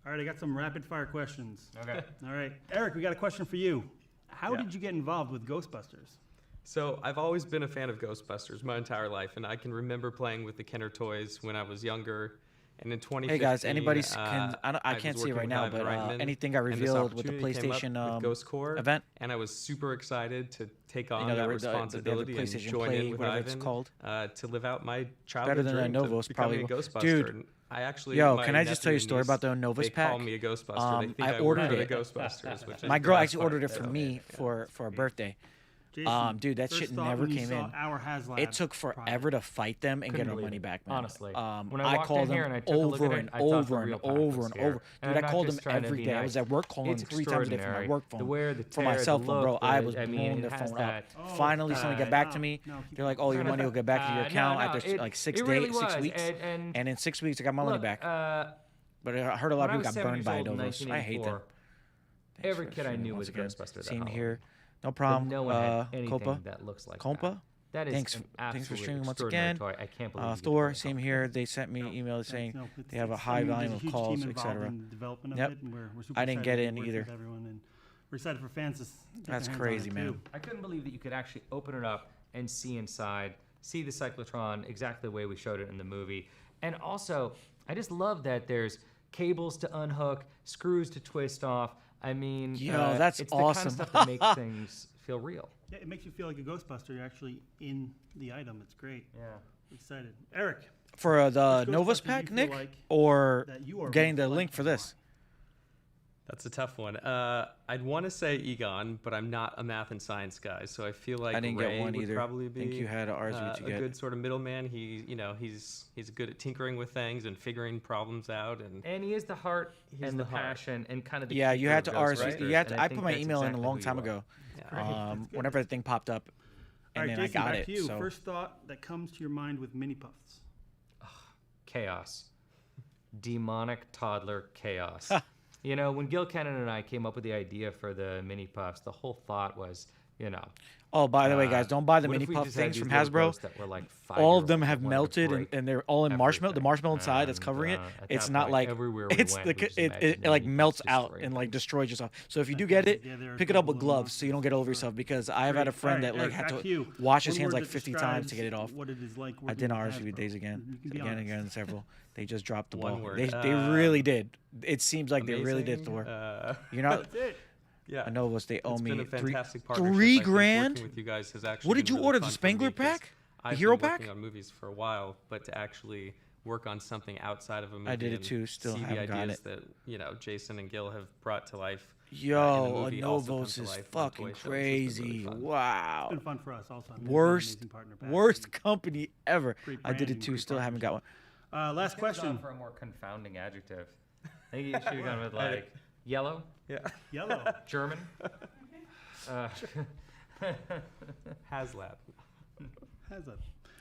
All right, I got some rapid fire questions. Okay. All right. Eric, we got a question for you. How did you get involved with Ghostbusters? So I've always been a fan of Ghostbusters my entire life, and I can remember playing with the Kenner toys when I was younger. And in 2015, Hey guys, anybody can I can't was see it right working now, with but Ivan Reitman, anything got and this revealed with the opportunity came up PlayStation with Ghost Core, event, and I was super excited to take on know, that the responsibility and PlayStation join Play, in with whatever it's Ivan called. To live out my childhood Better than dream the Novos, to becoming probably. a Ghostbuster. Dude, And I actually, yo, my can I just tell you a nephew story and about the niece, Novos they pack? call me a Ghostbuster. They think I I ordered work it. for the Ghostbusters, which My is girl the actually best ordered it part. for me for a birthday. Jason, Dude, that first shit thought never when you came saw in. our HasLab It took forever to fight them and Couldn't get our believe money it, back, man. honestly. When When I I walked called in here them and I took a look at over it, and I thought the over and real pack over was and here. over. And Dude, I'm I not called them just trying to every be day. I was nice. at work calling It's them 3 times a day from my extraordinary. work The phone. wear, the For my tear, cell the phone, bro. look, I was I mean, blowing it their has phone up. that- Finally, somebody got back to me. They're like, "Oh, your money will get back to your account after like 6 it really days, 6 was. weeks." And And in 6 weeks, I got my money look, back. But I heard a lot of people got burned by Novos. I hate them. Every kid I knew was a Once again, Ghostbuster. that Same Halloween. here. No But problem. no one had anything Copa. that looks like Compa. That is Thanks an for absolutely streaming once extraordinary again. toy. I can't believe you get Thor, that same complicated. here. They sent me an email saying No, they have a it's- high there's volume a of huge calls, team involved etc. in the development of Yep. it, and we're super I didn't get excited in to work either. with everyone, and we're excited for fans to get That's their hands on crazy, it, man. too. I couldn't believe that you could actually open it up and see inside, see the cyclotron exactly the way we showed it in the movie. And also, I just love that there's cables to unhook, screws to twist off. I mean, Yo, that's it's awesome. the kind of stuff that makes things feel real. Yeah, it makes you feel like a Ghostbuster. You're actually in the item. It's great. Yeah. Excited. Eric. For the which Novos Ghostbuster do you pack, feel Nick, like or that you are getting most the link likely for this? That's a tough one. I'd want to say Egon, but I'm not a math and science guy, so I feel like I didn't Ray get one would either. probably be Think you had ours, what you a get. good sort of middleman. He's good at tinkering with things and figuring problems out, and he is the heart He's and the the heart. passion and kind of the Yeah, you keeper had of to ours. Ghostbusters, You had to, and I think put my that's email in a exactly long who you time are. ago. Yeah. Whenever the thing popped up, All and right, then Jason, I got back it. to you. So First thought that comes to your mind with mini puffs. Chaos. Demonic toddler chaos. When Gil Kennan and I came up with the idea for the mini puffs, the whole thought was, Oh, by the way, guys, don't buy the what mini if we puff just had things these from little Hasbro. ghosts that were like All of them 5-year-olds have that wanted to melted break and they're all in marshmallow. The everything. marshmallow inside that's covering it. At It's that not point, like everywhere we it's went, the we just it imagined like mini melts puffs out destroying and like things. destroys yourself. So if you do get it, Yeah, they're pick it up double with in gloves one, so you don't get over yourself. Because I have had a Great. friend All that right, like Eric, had back to you. wash his One hands word like that 50 times to get it describes off. what it is like I working did with ours a few Hasbro. days again, You can be again and honest. again, several. They just dropped the One ball. word. They really did. It seems like they really did, amazing. Thor. You're not. That's it. Yeah, I know what they owe it's me. been a three fantastic partnership. I $3 think grand. working with you guys has actually What did been you really order? The fun for Spangler me 'cause pack? The I've Hero been pack? working on movies for a while, but to actually work on something outside of a movie. I did it and too. Still see the haven't got ideas it. that Jason and Gil have brought to life. Yo, in the movie also come Novos to is life on fucking toy shows. It's been really crazy. fun. Wow. It's been fun for us also. I mean, Worst, amazing partner pack. worst company ever. Great I did it branding, too. great Still haven't got one. Last question. For a more confounding adjective. I think you should have gone with like yellow. Yeah. Yellow. German. HasLab. HasLab.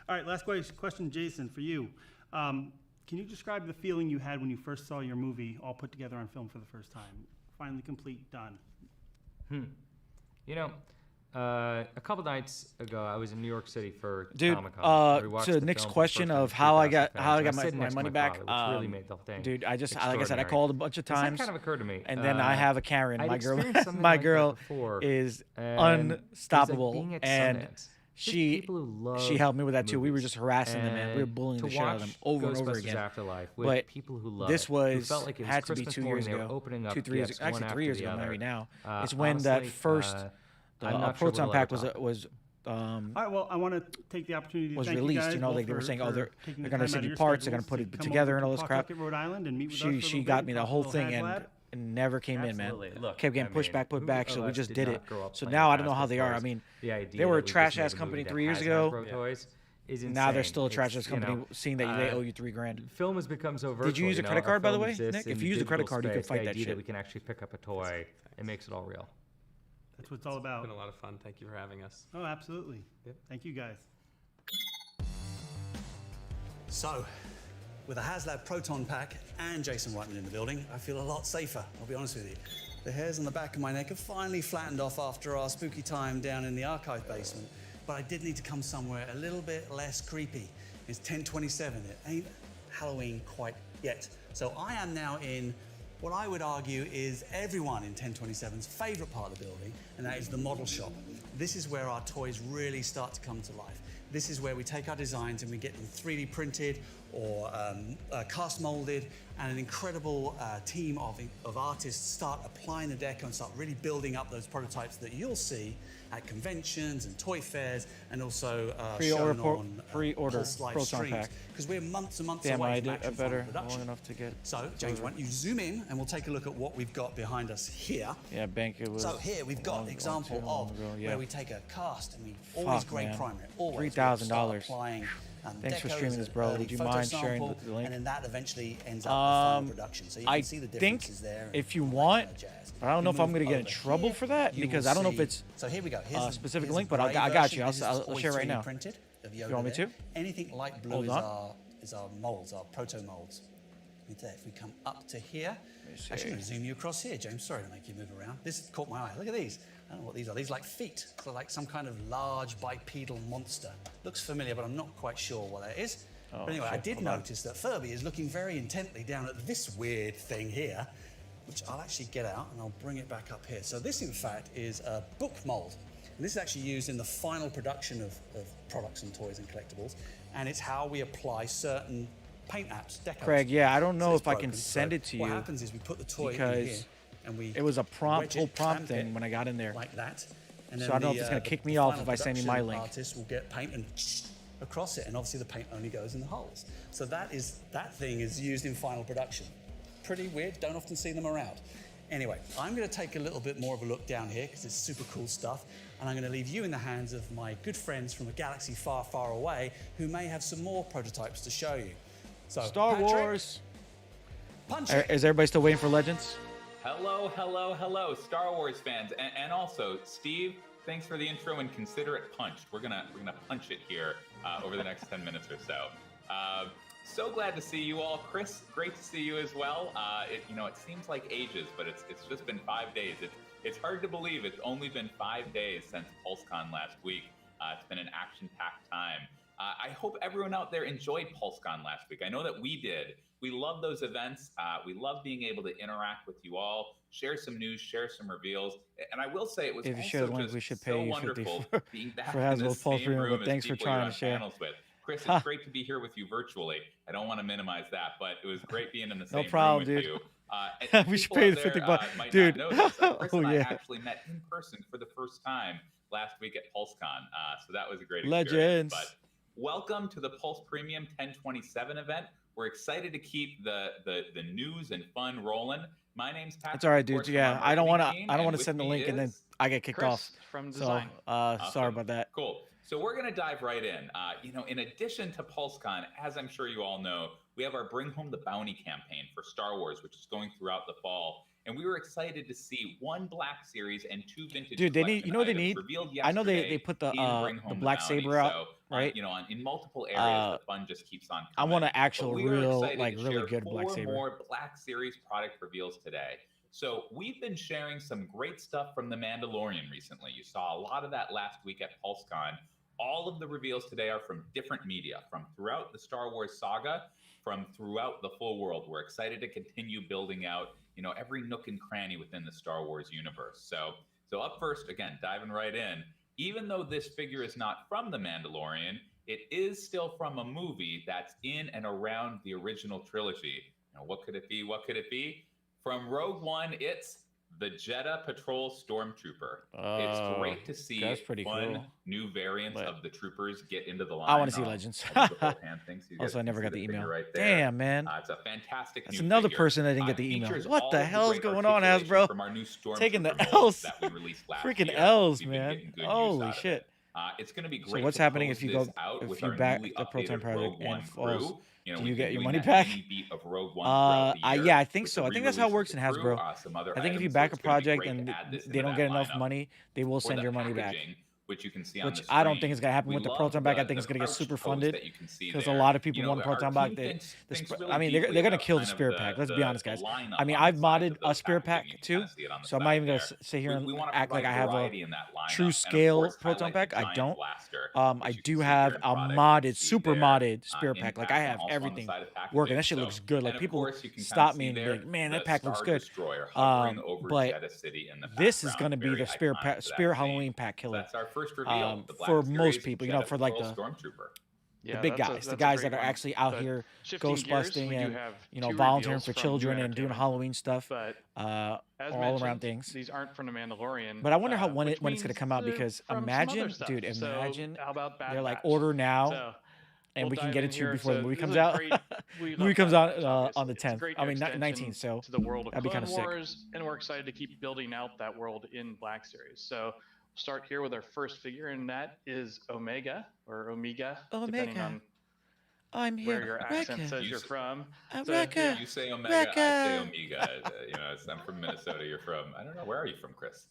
All right, last question, Jason, for you. Can you describe the feeling you had when you first saw your movie all put together on film for the first time? Finally complete, done. A couple nights ago, I was in New York City for Dude, Comic-Con. so the next question of how I got my money back. Really made the thing Dude, I just like I said, I extraordinary. called a bunch of That times. kind of occurred to me. And then I have a Karen. I'd My girl, experienced something my like that girl before, is and it was like unstoppable, being at and Sundance. she helped me with that too. We were just harassing them, man. We were bullying the shit out of them over and over again. Afterlife with But people who love this it, who was felt like it was had to be Christmas 2 morning, years they were ago. opening up 3 years gifts ago. Actually, one 3 years after ago. the Maybe other. now. It's when that Honestly, first I'm not sure proton what'll pack ever was All right, well, I want to take the opportunity to was thank released. you guys Like both they were for- saying, for they're taking the going to time out send of you your parts. They're going to schedules put it come together over and all to this Pawtucket, crap. Rhode Island, and meet with us for a She little got bit, me the talk a whole little thing HasLab. and never came in, man. Absolutely. Look, Kept getting I pushed mean, back, put who back. of So we us just did did not it. grow up So playing now I don't know Hasbro how they are. I toys? mean, The idea they were a that we just trash made ass a company movie 3 that years has ago. Hasbro toys is Now they're insane. still a trash ass It's, company, seeing that they owe you $3,000. Film has become so virtual. Did you use a credit Our card, by the film way, exists Nick? If in you use a credit digital card, you could space. fight The that idea shit. we can actually pick up a toy, it makes it all real. That's what it's all about. It's been a lot of fun. Thank you for having us. Oh, absolutely. Yep. Thank you, guys. So, with a HasLab Proton Pack and Jason Reitman in the building, I feel a lot safer, I'll be honest with you. The hairs on the back of my neck have finally flattened off after our spooky time down in the archive basement, but I did need to come somewhere a little bit less creepy. It's 10/27, it ain't Halloween quite yet. So I am now in what I would argue is everyone in 1027's favorite part of the building, and that is the model shop. This is where our toys really start to come to life. This is where we take our designs and we get them 3D printed or cast molded, and an incredible team of artists start applying the deco and start really building up those prototypes that you'll see at conventions and toy fairs, and also shown on pre-order Pulse live Proton streams, pack. because we're months and months Damn, away I from did actual a better final production. long enough to get. So, James, why don't you zoom in and we'll take a look at what we've got behind us here. Yeah, bank it was. So here we've got an example of where we take a cast and we always grade man. primer it. Always $3,000. applying Thanks for decos, streaming this, bro. early Would you photo mind sharing sample, the link? And then that eventually ends up in the final production. So you can I see the think differences there. if you want, but I don't know if I'm going to get in Over trouble here, for that you because will I don't know if see- it's so here we go. a specific here's link, the but gray I got you. version. This is I'll always share right 3D now. printed of You Yoda want me there. to? Anything light blue Hold is our molds, our proto molds. If we come up to here, actually I'm going to zoom you across here, James. Sorry to make you move around. This caught my eye. Look at these. I don't know what these are. These are like feet. So like some kind of large bipedal monster. Looks familiar, but I'm not quite sure what that is. Oh, but anyway, I shit. did Hold on. notice that Furby is looking very intently down at this weird thing here, which I'll actually get out and I'll bring it back up here. So this, in fact, is a book mold. And this is actually used in the final production of products and toys and collectibles. And it's how we apply certain paint apps, decos. Craig, yeah, I don't know So it's if I can broken. send So it to what you happens is we put the toy in here because and we it was a prompt, wedge it, full prompt clamp thing it when I got in there. like that. And So then I don't know if it's going to kick me off if I send you my final link. Artist will get paint and across it, and obviously the paint only goes in the holes. So that thing is used in final production. Pretty weird. Don't often see them around. Anyway, I'm going to take a little bit more of a look down here because it's super cool stuff, and I'm going to leave you in the hands of my good friends from a galaxy far, far away who may have some more prototypes to show you. So, Star Patrick, Wars. punch it. Is everybody still waiting for Legends? Hello, hello, hello, Star Wars fans, and also Steve. Thanks for the intro and consider it punched. We're gonna punch it here over the next 10 minutes or so. So glad to see you all, Chris. Great to see you as well. It seems like ages, but it's just been 5 days. It's hard to believe it's only been 5 days since PulseCon last week. It's been an action-packed time. I hope everyone out there enjoyed PulseCon last week. I know that we did. We love those events. We love being able to interact with you all, share some news, share some reveals. And I will say it was If you also share the link, just we should so pay you 50 wonderful for being back in Hasbro the Pulse same Premium, room but as thanks for people you're trying on to share. panels with. Chris, it's great to be here with you virtually. I don't want to minimize that, but it was great being in the same problem, room with dude. you. We should People pay out the there, 50 bucks. might Dude. not know this. Chris Oh, and I yeah. actually met in person for the first time last week at PulseCon. So that was a great experience. Legends. But welcome to the Pulse Premium 1027 event. We're excited to keep the news and fun rolling. My name's Patrick. It's all right, of course, dude. from our Yeah, I don't want to. marketing I don't team, want and to send the with me link and then is I get kicked Chris off. from So, design. Awesome. sorry about that. Cool. So we're going to dive right in. In addition to PulseCon, as I'm sure you all know, we have our Bring Home the Bounty campaign for Star Wars, which is going throughout the fall. And we were excited to see 1 Black Series and 2 vintage Dude, they collection need. You know what they items need? revealed I know yesterday they put the Bring Home Black Bounty. Saber out, So, right? in multiple areas, the fun just keeps on I coming. want an But actual, we are real, excited like to really share good Black 4 Saber. more Black Series product reveals today. So we've been sharing some great stuff from The Mandalorian recently. You saw a lot of that last week at PulseCon. All of the reveals today are from different media, from throughout the Star Wars saga, from throughout the full world. We're excited to continue building out, every nook and cranny within the Star Wars universe. So up first, again, diving right in. Even though this figure is not from The Mandalorian, it is still from a movie that's in and around the original trilogy. Now, what could it be? What could it be? From Rogue One, it's the Jedha Patrol Stormtrooper. It's great to see that's pretty fun cool. new variants But of the troopers get into the line. I want to see Legends. I'll do the whole hand thing so you guys Also, I can never see got the figure email. right there. Damn, man. It's a fantastic That's new another figure. person that didn't get the email. Features What all the of hell is great going on, articulation Hasbro? from our new Taking the Stormtrooper molds L's. that we released last Freaking year. L's, We've been man. getting good use Holy out of shit. it. It's going to be great. So what's to happening close if you this go out with if you our back newly the Proton updated project Rogue One and falls? crew? Do We've you been get your doing money that back? mini beat of Rogue One throughout the year Yeah, I think with so. the I think that's how it re-release works in of the crew, Hasbro. some other I think if you items, so back a it's gonna be project great and to add this they into don't that get enough lineup. money, they will For send the your money back. packaging, which you can see on Which the I don't screen, think is gonna happen we with the love Proton pack. I think it's the gonna get pouch super totes funded that you can see because a there. lot of people want Our Proton team pack. thinks really I mean, they're deeply gonna about kill the kind of Spirit pack. Let's be honest, the guys. lineup I mean, on I've the sides modded of a those Spirit packaging. pack You can too, kinda see it on the so I'm not side even gonna there. sit here and We wanna act like provide I have a variety in that true lineup, and of scale course, Proton highlight pack. the I giant don't. blaster, I which you do can see have here in a product. You modded, can see super there, modded Spirit in pack. Like pack I and have also on the everything side of working. packaging. That shit So, looks good. Like and of people course, you can kinda stop see me and be there like, "Man, the that pack looks Star good." Destroyer hovering over But Jedha City in the this is background. gonna be Very the Spirit iconic pack, for that Spirit scene. Halloween pack So killer. that's our first reveal. The Black For most Series people, Jedha for like Patrol the Stormtrooper. the big guys, the guys that are actually out here ghost busting and volunteering for children and doing Halloween stuff, as all mentioned, around things. These aren't from the Mandalorian. But I wonder how when which it's gonna means come out, they're because from some other imagine, stuff. dude, So imagine how about Bad they're like Batch? order now, So and we'll we can dive get in it to you here. before the So movie this comes is a out. great- we Movie love comes Bad out Batch, on the obviously. It's a 10th. great I mean, extension 19th. So to the world of that'd be Clone kind of sick. Wars, and we're excited to keep building out that world in Black Series. So we'll start here with our first figure, and that is Omega or Omega, depending on I'm here. where your accent says you're from. Wrecker. You say Omega, I say Omega. I'm from Minnesota. You're from, I don't know, where are you from, Chris?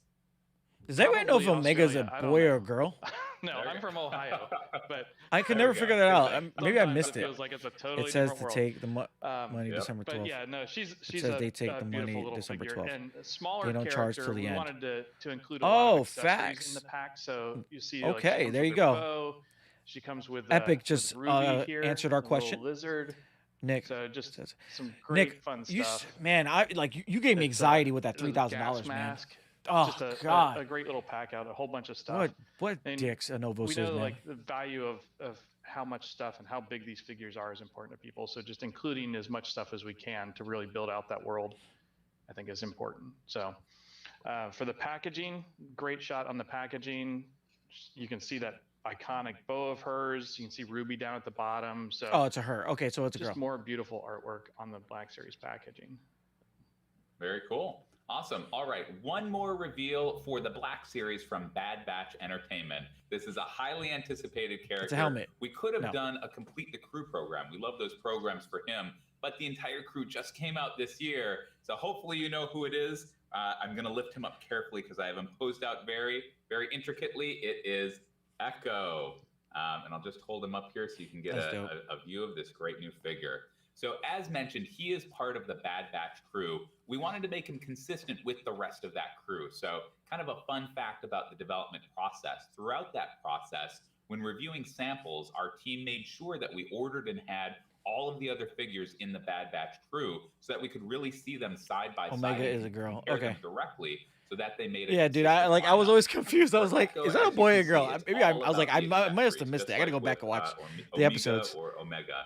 Does anybody know if Probably Omega's a Australia, I don't boy know. or a girl? No, I'm from Ohio, but I could There never we figure go. that Good out. thing. Maybe I sometimes missed it it. feels like it's a totally It says different to world. take the money Yep. December 12th. But yeah, no, she's says a, they take a the beautiful money little December figure 12th. and a smaller They don't charge character. till the We end. wanted to include a lot of Oh, accessories facts. in the pack. So you see, Okay, like, she comes there you with her go. bow. She comes with Epic with just Ruby here, answered our a little question. lizard. Nick So just says, some great Nick, fun you stuff. man, I like you gave me It's, anxiety with that there's a $3,000, gas man. mask, Oh just a God, great little pack out, a whole bunch of stuff. what And dicks Anovo we says, know man. like the value of how much stuff and how big these figures are is important to people. So just including as much stuff as we can to really build out that world, I think is important. So for the packaging, great shot on the packaging. You can see that iconic bow of hers. You can see Ruby down at the bottom. So Oh, it's a her. Okay, so it's a just girl. more beautiful artwork on the Black Series packaging. Very cool. Awesome. All right. One more reveal for the Black Series from Bad Batch Entertainment. This is a highly anticipated character. It's a helmet. We could have No. done a Complete the Crew program. We love those programs for him, but the entire crew just came out this year. So hopefully you know who it is. I'm going to lift him up carefully because I have him posed out very, very intricately. It is Echo. And I'll just hold him up here so you can get That's dope. a view of this great new figure. So as mentioned, he is part of the Bad Batch crew. We wanted to make him consistent with the rest of that crew. So kind of a fun fact about the development process. Throughout that process, when reviewing samples, our team made sure that we ordered and had all of the other figures in the Bad Batch crew so that we could really see them side by side. Omega and is a girl. compare them Okay. directly so that they made it. Yeah, dude. I was always confused. I was like, is that a boy or a girl? Maybe I was like, I must have missed it. I got to go back and watch the episodes. Or Omega.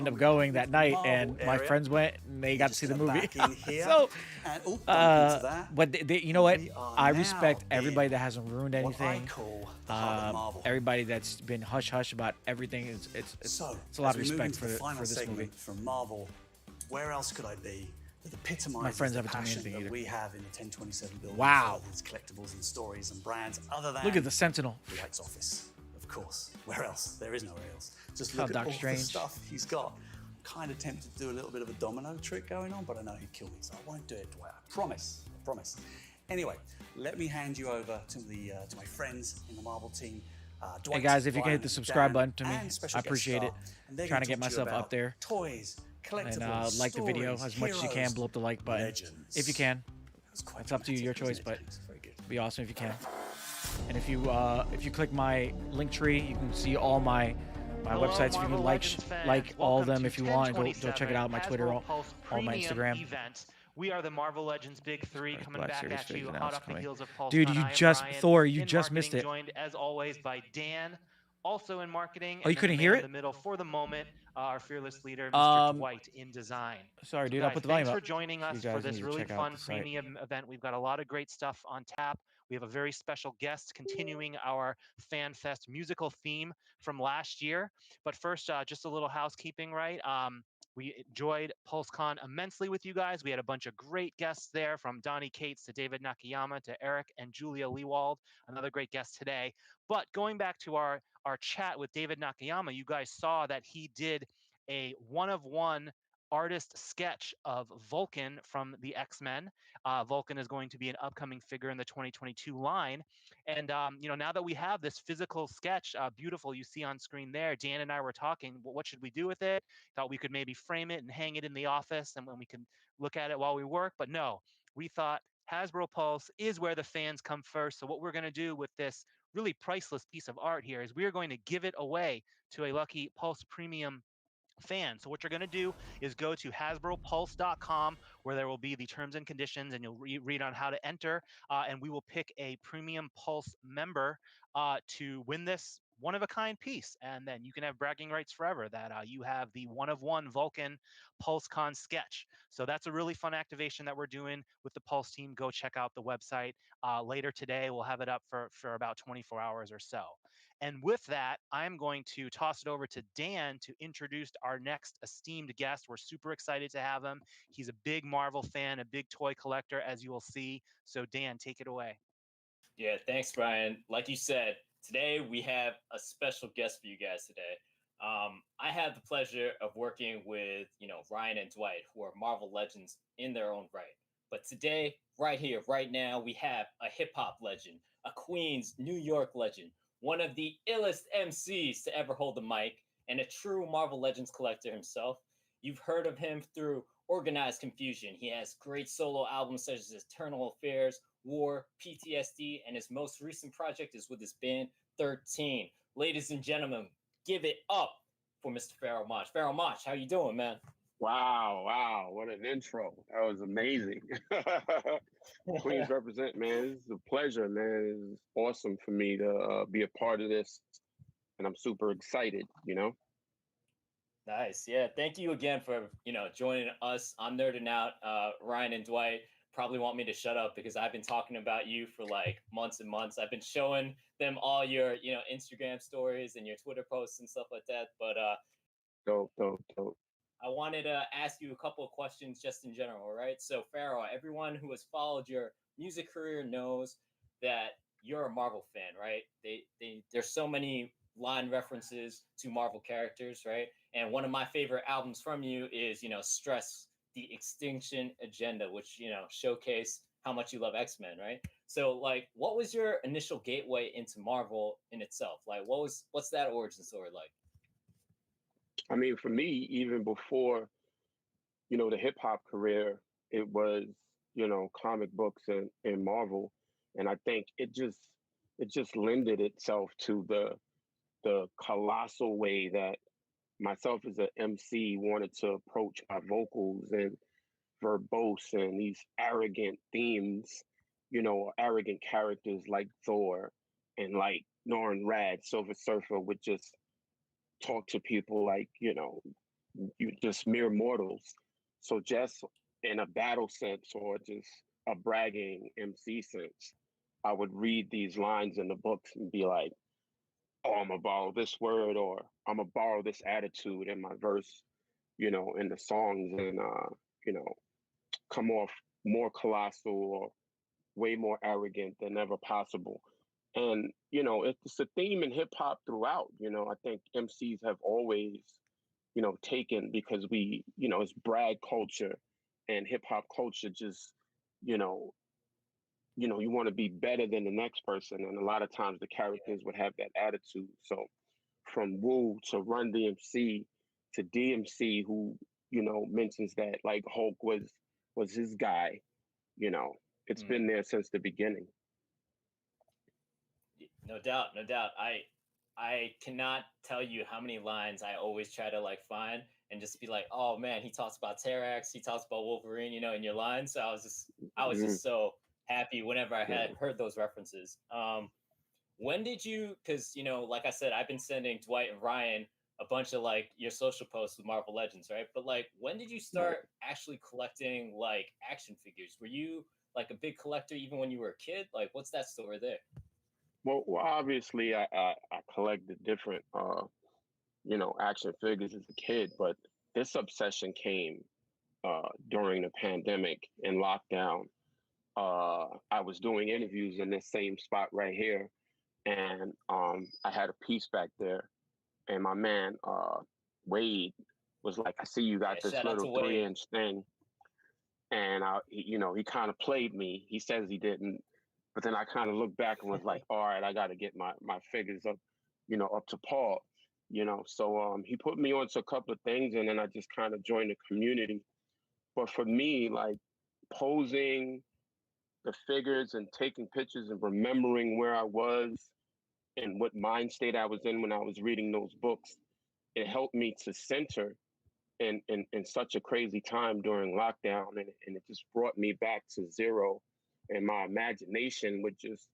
end up going that night, and my friends went and they got to see the movie. So, but you know what? I respect everybody that hasn't ruined anything. Everybody that's been hush hush about everything. It's a lot of respect for this movie. From Marvel, where else could I be that epitomizes My friends the haven't told me passion anything that either. we have in the 1027 building Wow. for these collectibles and stories and brands other than Look at the Sentinel. Dwight's office, of course. Where else? There is nowhere else. Just How look at Doc all Strange. the stuff he's got. Kind of tempted to do a little bit of a domino trick going on, but I know he'd kill me, so I won't do it, Dwight. I promise. I promise. Anyway, let me hand you over to my friends in the Marvel team. Hey guys, if you can hit Ryan, the subscribe Dan, button to me, and special I guest appreciate it. star, and they're Trying to gonna get talk you myself about up there. Toys, And collectibles, like the video stories, as much as you can. heroes, Blow up the like button legends. if you can. It's up to you, your choice, but it'd be awesome if you can. And if you click my link tree, you can see all my websites. If you can like all of them if you want, and go check it out. My Twitter, all my Instagram. Event. We are the Marvel Legends Big Three coming Black back Series at you figure, now hot it's off the coming. heels of Pulse. Dude, you just Thor, you just missed it. Joined as always by Dan, also in marketing. Oh, you and then couldn't the hear man it? In the middle for the moment, our fearless leader, Mr. Dwight in design. Sorry, So dude, guys, I'll put the volume thanks up. for joining So you us for guys this need to really check out fun the site. premium event. We've got a lot of great stuff on tap. We have a very special guest continuing our Fan Fest musical theme from last year. But first, just a little housekeeping, right? We enjoyed PulseCon immensely with you guys. We had a bunch of great guests there, from Donnie Cates to David Nakayama to Eric and Julia Leewald, another great guest today. But going back to our chat with David Nakayama, you guys saw that he did a one-of-one artist sketch of Vulcan from the X-Men. Vulcan is going to be an upcoming figure in the 2022 line. And now that we have this physical sketch, beautiful, you see on screen there, Dan and I were talking, well, what should we do with it? Thought we could maybe frame it and hang it in the office, and when we can look at it while we work. But no, we thought Hasbro Pulse is where the fans come first. So what we're going to do with this really priceless piece of art here is we're going to give it away to a lucky Pulse Premium fan. So what you're going to do is go to hasbropulse.com, where there will be the terms and conditions, and you'll read on how to enter, and we will pick a Premium Pulse member to win this one-of-a-kind piece, and then you can have bragging rights forever that you have the one-of-one Vulcan PulseCon sketch. So that's a really fun activation that we're doing with the Pulse team. Go check out the website later today. We'll have it up for about 24 hours or so. And with that, I'm going to toss it over to Dan to introduce our next esteemed guest. We're super excited to have him. He's a big Marvel fan, a big toy collector, as you will see. So Dan, take it away. Yeah, thanks, Brian. Like you said, today we have a special guest for you guys today. I have the pleasure of working with, Ryan and Dwight, who are Marvel legends in their own right. But today, right here, right now, we have a hip hop legend, a Queens, New York legend, one of the illest MCs to ever hold the mic, and a true Marvel Legends collector himself. You've heard of him through Organized Confusion. He has great solo albums such as Eternal Affairs, War, PTSD, and his most recent project is with his band 13. Ladies and gentlemen, give it up for Mr. Pharaoh Monch. Pharaoh Monch, how you doing, man? Wow, what an intro. That was amazing. Queens represent, man. It's a pleasure, man. It's awesome for me to be a part of this, and I'm super excited, Nice. Yeah. Thank you again for, joining us. I'm nerding out. Ryan and Dwight probably want me to shut up because I've been talking about you for like months and months. I've been showing them all your, Instagram stories and your Twitter posts and stuff like that. But dope. I wanted to ask you a couple of questions just in general, all right? So, Pharaoh, everyone who has followed your music career knows that you're a Marvel fan, right? There's so many line references to Marvel characters, right? And one of my favorite albums from you is, Stress, the Extinction Agenda, which, showcase how much you love X-Men, right? So, like, what was your initial gateway into Marvel in itself? Like, what's that origin story like? I mean, for me, even before, the hip hop career, it was, comic books and Marvel. And I think it just lended itself to the colossal way that myself as an MC wanted to approach my vocals and verbose and these arrogant themes, arrogant characters like Thor and like Norrin Rad, Silver Surfer would just talk to people like, you just mere mortals. So just in a battle sense or just a bragging MC sense, I would read these lines in the books and be like, oh, I'm gonna borrow this word or I'm gonna borrow this attitude in my verse, in the songs. And, come off more colossal or way more arrogant than ever possible. And, it's a theme in hip hop throughout. I think MCs have always, taken, because it's brag culture and hip hop culture just, you know, you want to be better than the next person. And a lot of times the characters would have that attitude. So from Wu to Run DMC to DMC, who, mentions that like Hulk was his guy, it's been there since the beginning. No doubt, no doubt. I cannot tell you how many lines I always try to like find and just be like, oh man, he talks about Terax, he talks about Wolverine, in your lines. So I was just so happy whenever I had heard those references. When did you? Because like I said, I've been sending Dwight and Ryan a bunch of like your social posts with Marvel Legends, right? But like, when did you start actually collecting like action figures? Were you like a big collector even when you were a kid? Like, what's that story there? Well, obviously, I collected different, action figures as a kid, but this obsession came during the pandemic and lockdown. I was doing interviews in this same spot right here, and I had a piece back there, and my man Wade was like, "I see you got this little 3-inch thing," and he kind of played me. He says he didn't, but then I kind of looked back and was like, "All right, I got to get my figures up, up to par." So he put me onto a couple of things, and then I just kind of joined the community. But for me, like posing the figures and taking pictures and remembering where I was and what mind state I was in when I was reading those books, it helped me to center in such a crazy time during lockdown. And it just brought me back to zero, and my imagination would just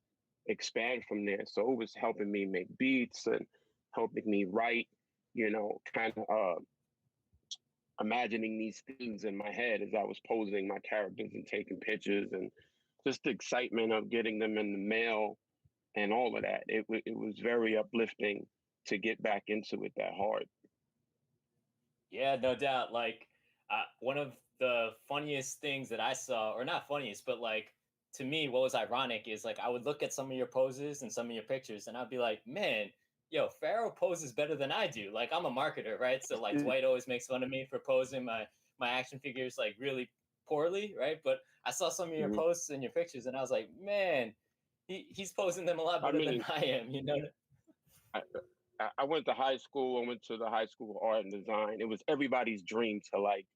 expand from there. So it was helping me make beats and helping me write, kind of imagining these things in my head as I was posing my characters and taking pictures, and just the excitement of getting them in the mail and all of that. It was very uplifting to get back into it that hard. Yeah, no doubt. Like, one of the funniest things that I saw, or not funniest, but like to me, what was ironic is like I would look at some of your poses and some of your pictures, and I'd be like, man, yo, Pharaoh poses better than I do. Like, I'm a marketer, right? So like Dwight always makes fun of me for posing my action figures like really poorly, right? But I saw some of your posts and your pictures, and I was like, man, he's posing them a lot better than I am, I went to high school. I went to the High School of Art and Design. It was everybody's dream to like,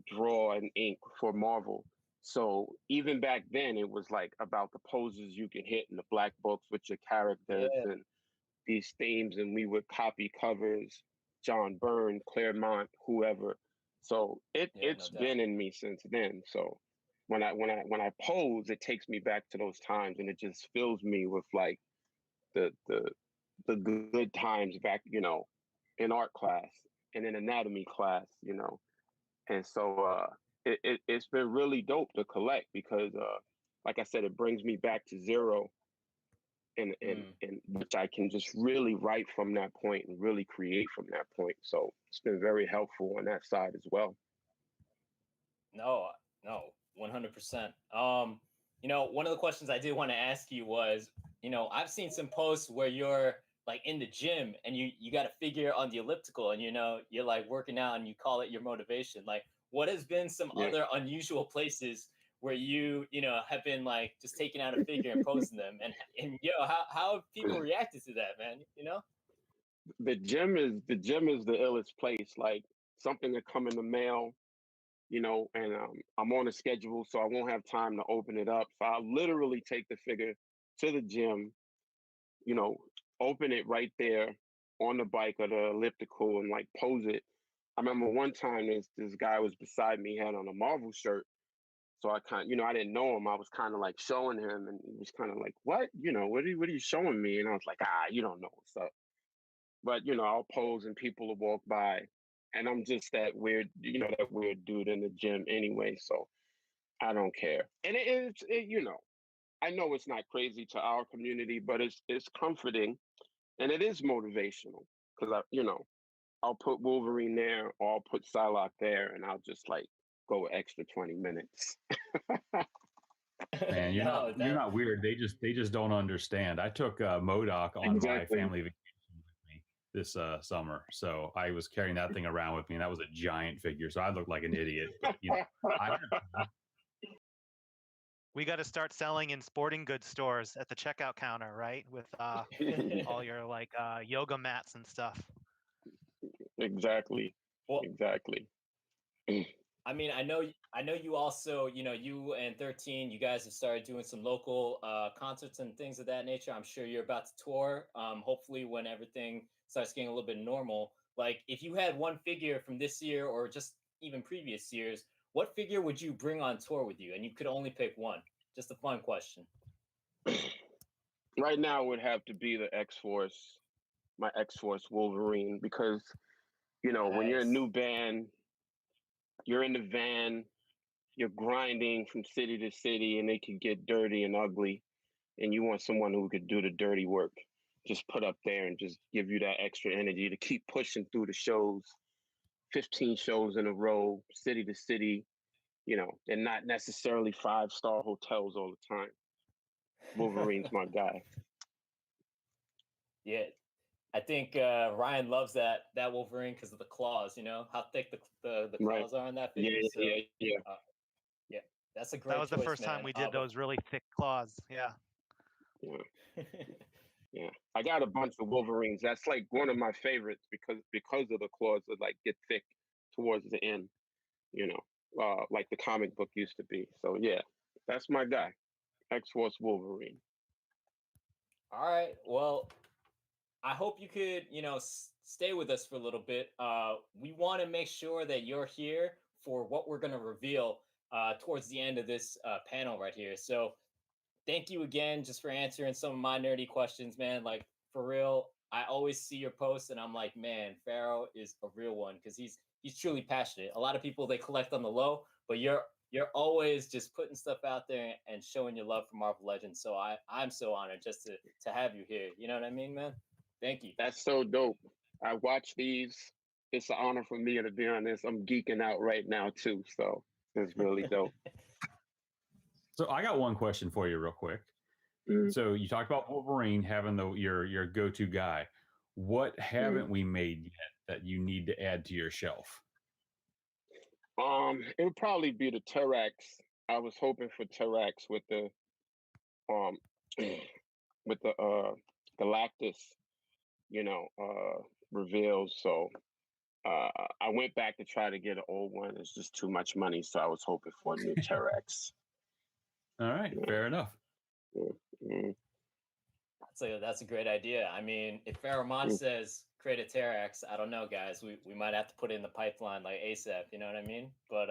draw and ink for Marvel. So even back then, it was like about the poses you can hit in the black books with your characters and these themes, and we would copy covers, John Byrne, Claremont, whoever. So it's been in me since then. So when I pose, it takes me back to those times, and it just fills me with like the good times back, in art class and in anatomy class, And so it's been really dope to collect because, like I said, it brings me back to zero, and which I can just really write from that point and really create from that point. So it's been very helpful on that side as well. No, 100%. One of the questions I did want to ask you was, I've seen some posts where you're like in the gym and you got a figure on the elliptical, and you're like working out and you call it your motivation. Like, what has been some other unusual places where you have been like just taking out a figure and posting them, and how have people reacted to that, man? The gym is the illest place. Like something that come in the mail, and I'm on a schedule, so I won't have time to open it up. So I'll literally take the figure to the gym, open it right there on the bike or the elliptical and like pose it. I remember one time this guy was beside me, had on a Marvel shirt. So I I didn't know him. I was kind of like showing him, and he was kind of like, "What? What are you showing me?" And I was like, you don't know what's up." But I'll pose and people will walk by, and I'm just that weird, that weird dude in the gym anyway. So I don't care. And I know it's not crazy to our community, but it's comforting, and it is motivational because I'll put Wolverine there, or I'll put Psylocke there, and I'll just like go an extra 20 minutes. Man, you're not weird. They just don't understand. I took Modoc on my family vacation with me this summer, so I was carrying that thing around with me, and that was a giant figure. So I looked like an idiot. But we got to start selling in sporting goods stores at the checkout counter, right? With all your like yoga mats and stuff. Exactly. Well, exactly. I mean, I know you also, you and 13, you guys have started doing some local concerts and things of that nature. I'm sure you're about to tour. Hopefully, when everything starts getting a little bit normal. Like, if you had one figure from this year or just even previous years, what figure would you bring on tour with you? And you could only pick one. Just a fun question. Right now, it would have to be the X-Force, my X-Force Wolverine, because when you're a new band, you're in the van, you're grinding from city to city, and they can get dirty and ugly, and you want someone who could do the dirty work, just put up there and just give you that extra energy to keep pushing through the shows, 15 shows in a row, city to city, and not necessarily 5-star hotels all the time. Wolverine's my guy. Yeah, I think Ryan loves that Wolverine because of the claws. How thick the claws are on that figure. Yeah. Yeah, that's a great. That was the choice, first man. time we did those really thick claws. Yeah. Yeah, I got a bunch of Wolverines. That's like one of my favorites because of the claws that like get thick towards the end. Like the comic book used to be. So yeah, that's my guy, X-Force Wolverine. All right. Well, I hope you could, stay with us for a little bit. We want to make sure that you're here for what we're going to reveal towards the end of this panel right here. So thank you again just for answering some of my nerdy questions, man. Like, for real, I always see your posts and I'm like, man, Pharaoh is a real one because he's truly passionate. A lot of people, they collect on the low, but you're always just putting stuff out there and showing your love for Marvel Legends. So I'm so honored just to have you here. You know what I mean, man? Thank you. That's so dope. I watch these. It's an honor for me, to be honest. I'm geeking out right now too. So it's really dope. So I got one question for you real quick. So you talked about Wolverine having your go-to guy. What haven't we made yet that you need to add to your shelf? It would probably be the Terax. I was hoping for Terax with the Galactus, reveals. So I went back to try to get an old one. It's just too much money, so I was hoping for a new Terax. All right, fair enough. That's a great idea. I mean, if Faramon says create a Terax, I don't know, guys. We might have to put it in the pipeline like ASAP. You know what I mean? But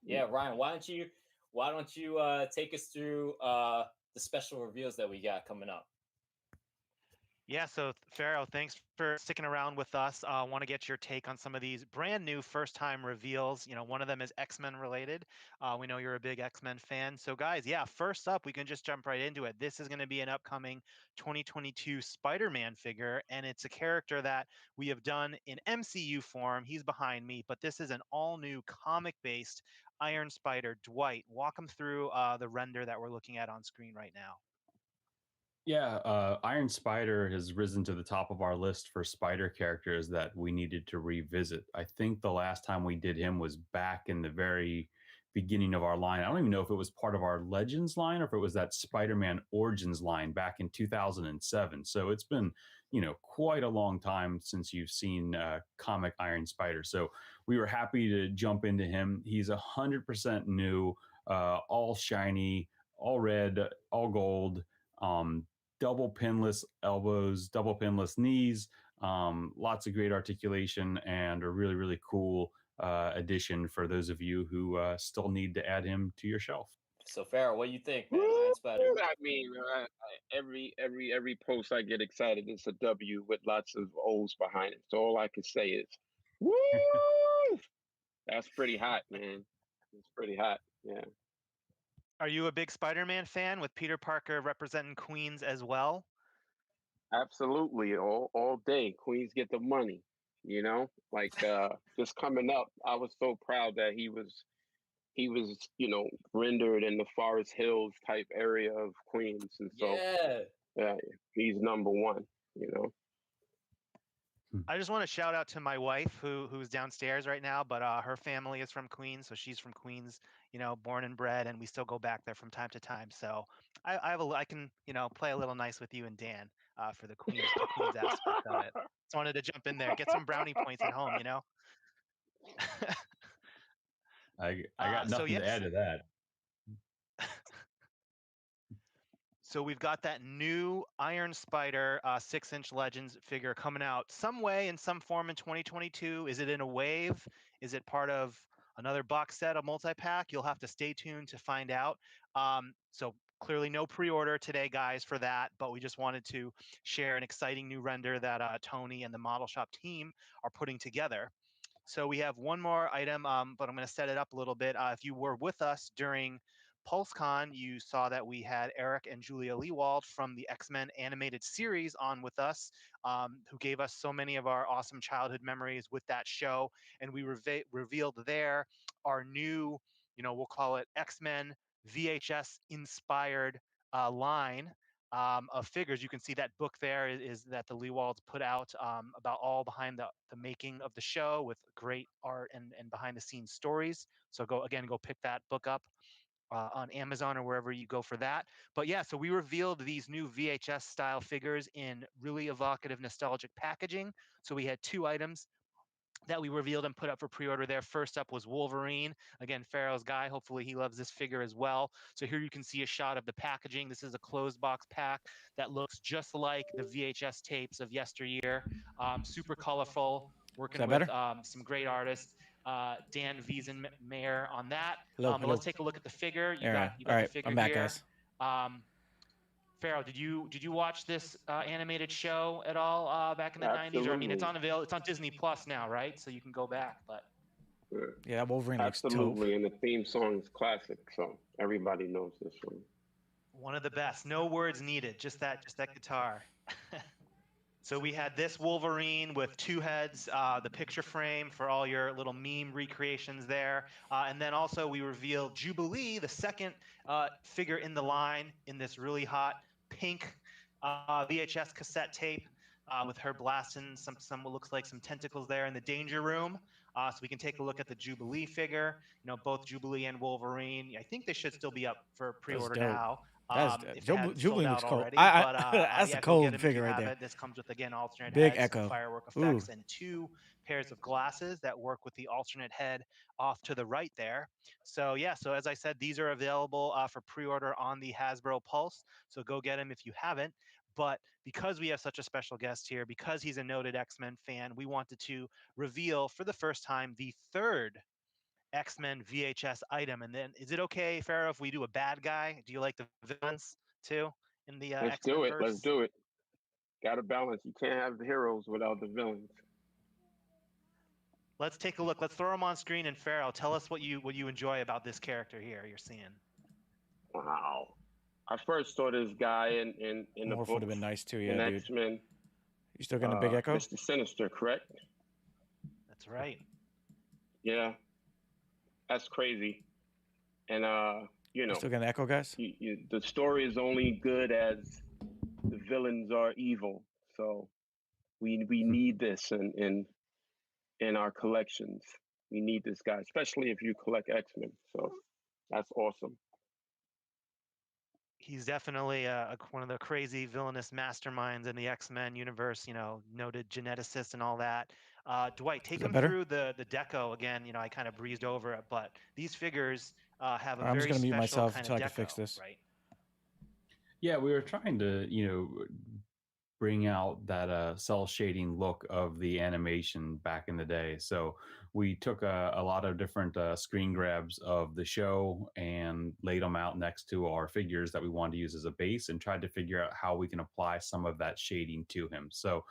yeah, Ryan, why don't you take us through the special reveals that we got coming up? Yeah, so Pharaoh, thanks for sticking around with us. I want to get your take on some of these brand new first-time reveals. One of them is X-Men related. We know you're a big X-Men fan. So guys, yeah, first up, we can just jump right into it. This is going to be an upcoming 2022 Spider-Man figure, and it's a character that we have done in MCU form. He's behind me, but this is an all-new comic-based Iron Spider. Dwight, walk him through the render that we're looking at on screen right now. Yeah, Iron Spider has risen to the top of our list for spider characters that we needed to revisit. I think the last time we did him was back in the very beginning of our line. I don't even know if it was part of our Legends line or if it was that Spider-Man Origins line back in 2007. So it's been, quite a long time since you've seen comic Iron Spider. So we were happy to jump into him. He's 100% new, all shiny, all red, all gold. Double pinless elbows, double pinless knees, lots of great articulation, and a really, really cool addition for those of you who still need to add him to your shelf. So Pharaoh, what do you think, man? Iron Spider. I mean, every post I get excited, it's a W with lots of O's behind it. So all I can say is, woo! That's pretty hot, man. It's pretty hot. Yeah. Are you a big Spider-Man fan with Peter Parker representing Queens as well? Absolutely, all day. Queens get the money, like just coming up. I was so proud that he was he was, rendered in the Forest Hills type area of Queens, and so he's number one. I just want to shout out to my wife who's downstairs right now, but her family is from Queens, so she's from Queens, born and bred, and we still go back there from time to time. So I can play a little nice with you and Dan for the Queens aspect of it. Just wanted to jump in there, get some brownie points at home. I got nothing to add to that. So we've got that new Iron Spider 6-inch Legends figure coming out some way in some form in 2022. Is it in a wave? Is it part of another box set, a multi-pack? You'll have to stay tuned to find out. So clearly no pre-order today, guys, for that, but we just wanted to share an exciting new render that Tony and the Model Shop team are putting together. So we have one more item, but I'm going to set it up a little bit. If you were with us during PulseCon, you saw that we had Eric and Julia Leewald from the X-Men animated series on with us, who gave us so many of our awesome childhood memories with that show. And we revealed there our new, we'll call it X-Men VHS inspired line of figures. You can see that book there is that the Leewalds put out about all behind the making of the show with great art and behind the scenes stories. So go pick that book up on Amazon or wherever you go for that. But yeah, so we revealed these new VHS style figures in really evocative, nostalgic packaging. So we had 2 items that we revealed and put up for pre-order there. First up was Wolverine. Again, Pharaoh's guy. Hopefully he loves this figure as well. So here you can see a shot of the packaging. This is a closed box pack that looks just like the VHS tapes of yesteryear. Super colorful, working with some great artists. Dan Wiesenmayer on that. But let's take a look at the figure. You got the figure I'm back, here. guys. Pharaoh, did you watch this animated show at all back in the 90s? Or I mean, it's on Disney Plus now, right? So you can go back. But yeah, that Wolverine looks dope. Absolutely, and the theme song is classic, so everybody knows this one. One of the best. No words needed. Just that guitar. So we had this Wolverine with 2 heads, the picture frame for all your little meme recreations there. And then also we revealed Jubilee, the second figure in the line in this really hot pink VHS cassette tape with her blasting some what looks like some tentacles there in the danger room. So we can take a look at the Jubilee figure. Both Jubilee and Wolverine. I think they should still be up for pre-order now. Jubilee looks cool. That's a go cold get 'em figure if you right have there. it. This comes with, again, alternate Big heads, some echo. firework Ooh. effects, and 2 pairs of glasses that work with the alternate head off to the right there. So yeah, so as I said, these are available for pre-order on the Hasbro Pulse. So go get them if you haven't. But because we have such a special guest here, because he's a noted X-Men fan, we wanted to reveal for the first time the 3rd X-Men VHS item. And then is it okay, Pharaoh, if we do a bad guy? Do you like the villains too in the Let's X-Men do it. verse? Let's do it. Got to balance. You can't have the heroes without the villains. Let's take a look. Let's throw them on screen. And Pharaoh, tell us what you enjoy about this character here you're seeing. Wow. I first saw this guy in the Morph book would have been nice too, in yeah, dude. X-Men. You still getting a big echo? Mr. Sinister, correct? That's right. Yeah. That's crazy. And Still getting an echo, guys? the story is only good as the villains are evil. So we need this in our collections. We need this guy, especially if you collect X-Men. So that's awesome. He's definitely one of the crazy villainous masterminds in the X-Men universe, noted geneticist and all that. Dwight, take him through the deco again. I kind of breezed over it, but these figures have a I'm just very gonna mute special myself kind until of I deco, can fix this. right? Yeah, we were trying to, bring out that cell shading look of the animation back in the day. So we took a lot of different screen grabs of the show and laid them out next to our figures that we wanted to use as a base and tried to figure out how we can apply some of that shading to him. So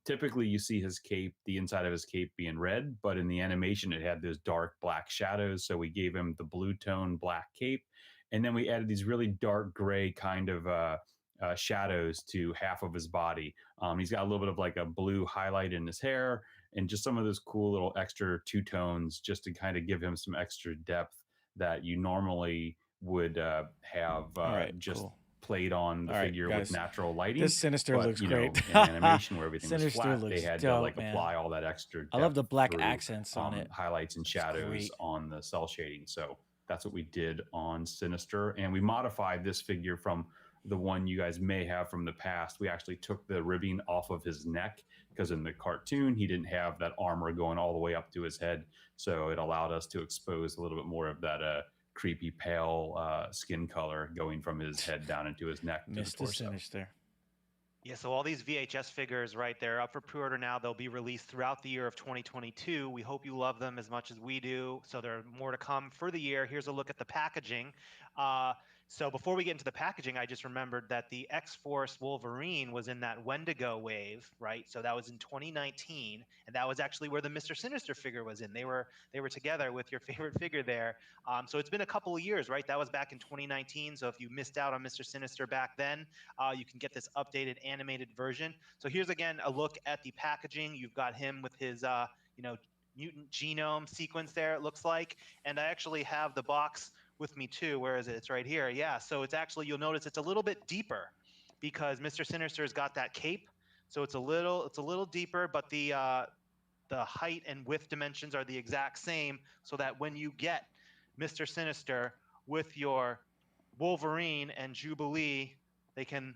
typically you see his cape, the inside of his cape being red, but in the animation it had those dark black shadows. So we gave him the blue tone black cape. And then we added these really dark gray kind of shadows to half of his body. He's got a little bit of like a blue highlight in his hair and just some of those cool little extra 2 tones just to kind of give him some extra depth that you normally would have just cool. played on the figure with natural lighting. This Sinister but, looks you great. know, in animation where everything Sinister was flat, looks they had to dope, like man. apply all that extra depth I love the black through, accents on it. highlights and shadows great. on the cell shading. So that's what we did on Sinister, and we modified this figure from the one you guys may have from the past. We actually took the ribbing off of his neck because in the cartoon he didn't have that armor going all the way up to his head, so it allowed us to expose a little bit more of that creepy pale skin color going from his head down into his neck to the Mr. torso. Sinister. Yeah, so all these VHS figures, right, they're up for pre-order now. They'll be released throughout the year of 2022. We hope you love them as much as we do. So there are more to come for the year. Here's a look at the packaging. So before we get into the packaging, I just remembered that the X-Force Wolverine was in that Wendigo wave, right? So that was in 2019, and that was actually where the Mr. Sinister figure was in. They were together with your favorite figure there. So it's been a couple of years, right? That was back in 2019. So if you missed out on Mr. Sinister back then, you can get this updated animated version. So here's again a look at the packaging. You've got him with his, mutant genome sequence there, it looks like. And I actually have the box with me too. Where is it? It's right here. Yeah. So it's actually, you'll notice it's a little bit deeper because Mr. Sinister's got that cape. So it's a little deeper, but the height and width dimensions are the exact same, so that when you get Mr. Sinister with your Wolverine and Jubilee, they can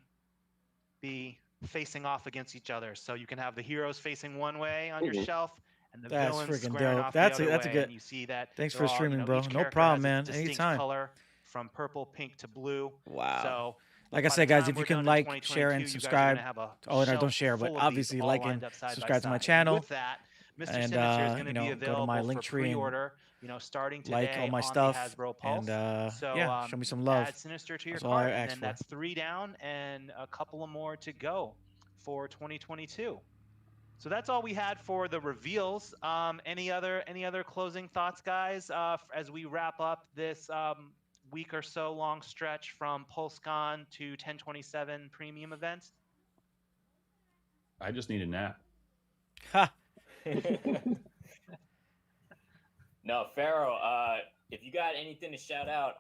be facing off against each other. So you can have the heroes facing one way on your shelf, and the That's villains freaking squaring dope. off That's the other that's a way. good. And you see that. Thanks they're for all, streaming, bro. each No character problem, has a man. distinct Anytime. color from purple, pink to blue. Wow. So like I by said, the guys, time if we're you can done in like, 2022, share, and you guys are subscribe. gonna have a Oh, and I don't shelf share, but full of these obviously all like lined and up side by subscribe to my side. channel. With that, Mr. And Sinister is going to be go available to my for link tree and pre-order, starting today like all my on stuff. the Hasbro Pulse. And So yeah, show me some love. add Sinister to your That's all I cart, and asked then for. that's 3 down and a couple of more to go for 2022. So that's all we had for the reveals. Any other closing thoughts, guys, as we wrap up this week or so long stretch from PulseCon to 1027 premium events? I just need a nap. Ha. No, Pharaoh, if you got anything to shout out,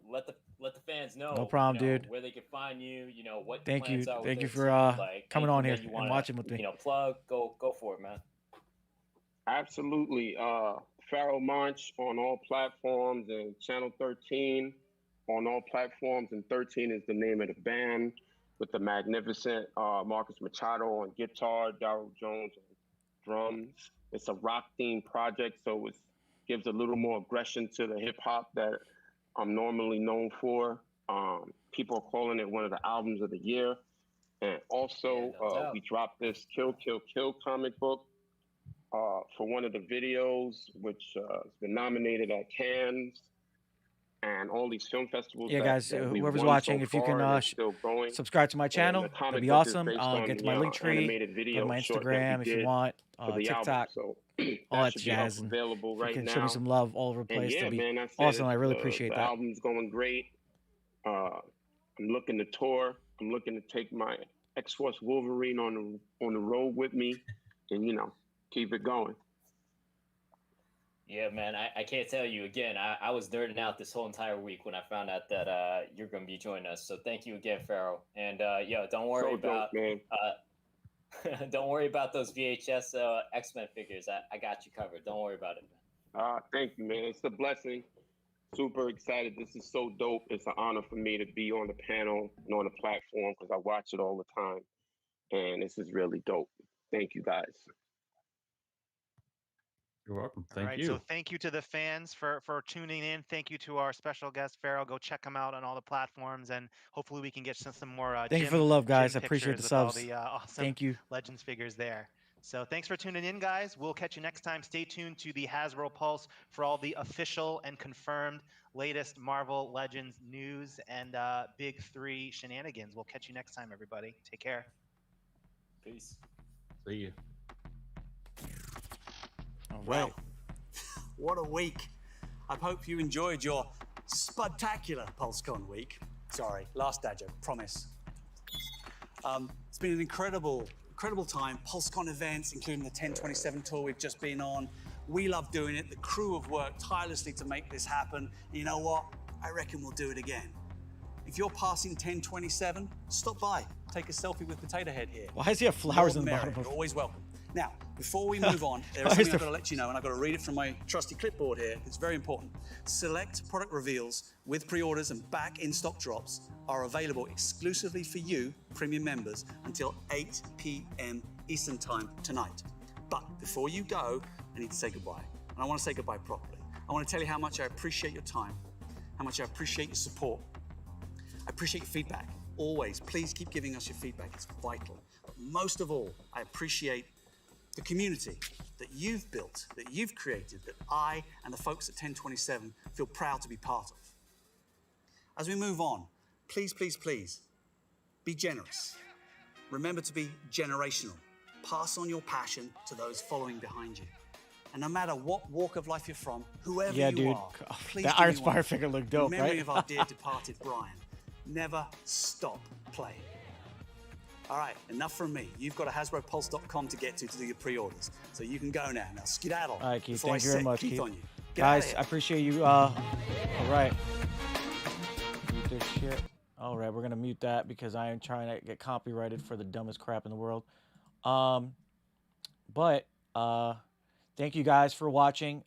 let the fans know. No problem, dude. Where they can find you. What Thank plans you. are with Thank you their for team, like, coming on here anything that you and wanna, watching with me. Plug. Go for it, man. Absolutely. Pharaoh Monch on all platforms and Channel 13 on all platforms. And 13 is the name of the band with the magnificent Marcus Machado on guitar, Darryl Jones on drums. It's a rock themed project, so it gives a little more aggression to the hip hop that I'm normally known for. People are calling it one of the albums of the year. And also, we dropped this Kill, Kill, Kill comic book for one of the videos, which has been nominated at Cannes and all these film festivals. Yeah, guys, that we've whoever's won watching, so if you far, can and it's still going. subscribe to my And channel, the comic that'd be book is awesome. based on Get to the, my link tree, animated go video to my short that Instagram we if you did want, for the TikTok, album. So all that should be up jazz. And available if right you can now. show me some love all over the place, And yeah, that'd be man, I said awesome. I really appreciate the that. album's going great. I'm looking to tour. I'm looking to take my X-Force Wolverine on the road with me, and keep it going. Yeah, man, I can't tell you again. I was nerding out this whole entire week when I found out that you're going to be joining us. So thank you again, Pharaoh. And don't worry about don't worry about those VHS X-Men figures. I got you covered. Don't worry about it, man. Thank you, man. It's a blessing. Super excited. This is so dope. It's an honor for me to be on the panel and on the platform because I watch it all the time. And this is really dope. Thank you, guys. You're welcome. All right, so thank you to the fans for tuning in. Thank you to our special guest, Pharaoh. Go check him out on all the platforms, and hopefully we can get some more Thank you for the love, guys. I appreciate the subs. All the awesome Thank you. Legends figures there. So thanks for tuning in, guys. We'll catch you next time. Stay tuned to the Hasbro Pulse for all the official and confirmed latest Marvel Legends news and Big 3 shenanigans. We'll catch you next time, everybody. Take care. Peace. See you. Well, what a week. I hope you enjoyed your spectacular PulseCon week. Sorry, last dad joke, promise. It's been an incredible time. PulseCon events, including the 1027 tour we've just been on, We love doing it. The crew have worked tirelessly to make this happen. And you know what? I reckon we'll do it again. If you're passing 1027, stop by. Take a selfie with Potato Head here. Why does he have flowers More in the merrier. bottom of You're always welcome. Now, before we move on, there is Why is something I've there- got to let you know, and I've got to read it from my trusty clipboard here. It's very important. Select product reveals with pre-orders and back in-stock drops are available exclusively for you, premium members, until 8 p.m. Eastern Time tonight. But before you go, I need to say goodbye. And I want to say goodbye properly. I want to tell you how much I appreciate your time, how much I appreciate your support. I appreciate your feedback. Always, please keep giving us your feedback. It's vital. But most of all, I appreciate the community that you've built, that you've created, that I and the folks at 1027 feel proud to be part of. As we move on, please, please, please, be generous. Remember to be generational. Pass on your passion to those following behind you. And no matter what walk of life you're from, whoever Yeah, you dude. are, please That do Iron me Spire one figure looked dope, in memory right? of our dear departed Brian. Never stop playing. All right, enough from me. You've got a HasbroPulse.com to get to do your pre-orders. So you can go now. Now skedaddle. All right, Keith. before Thank I you very set much, Keith Keith. on you. Get outta Guys, here. I appreciate you. All right. Mute this shit. All right, we're gonna mute that because I am trying to get copyrighted for the dumbest crap in the world. But thank you guys for watching.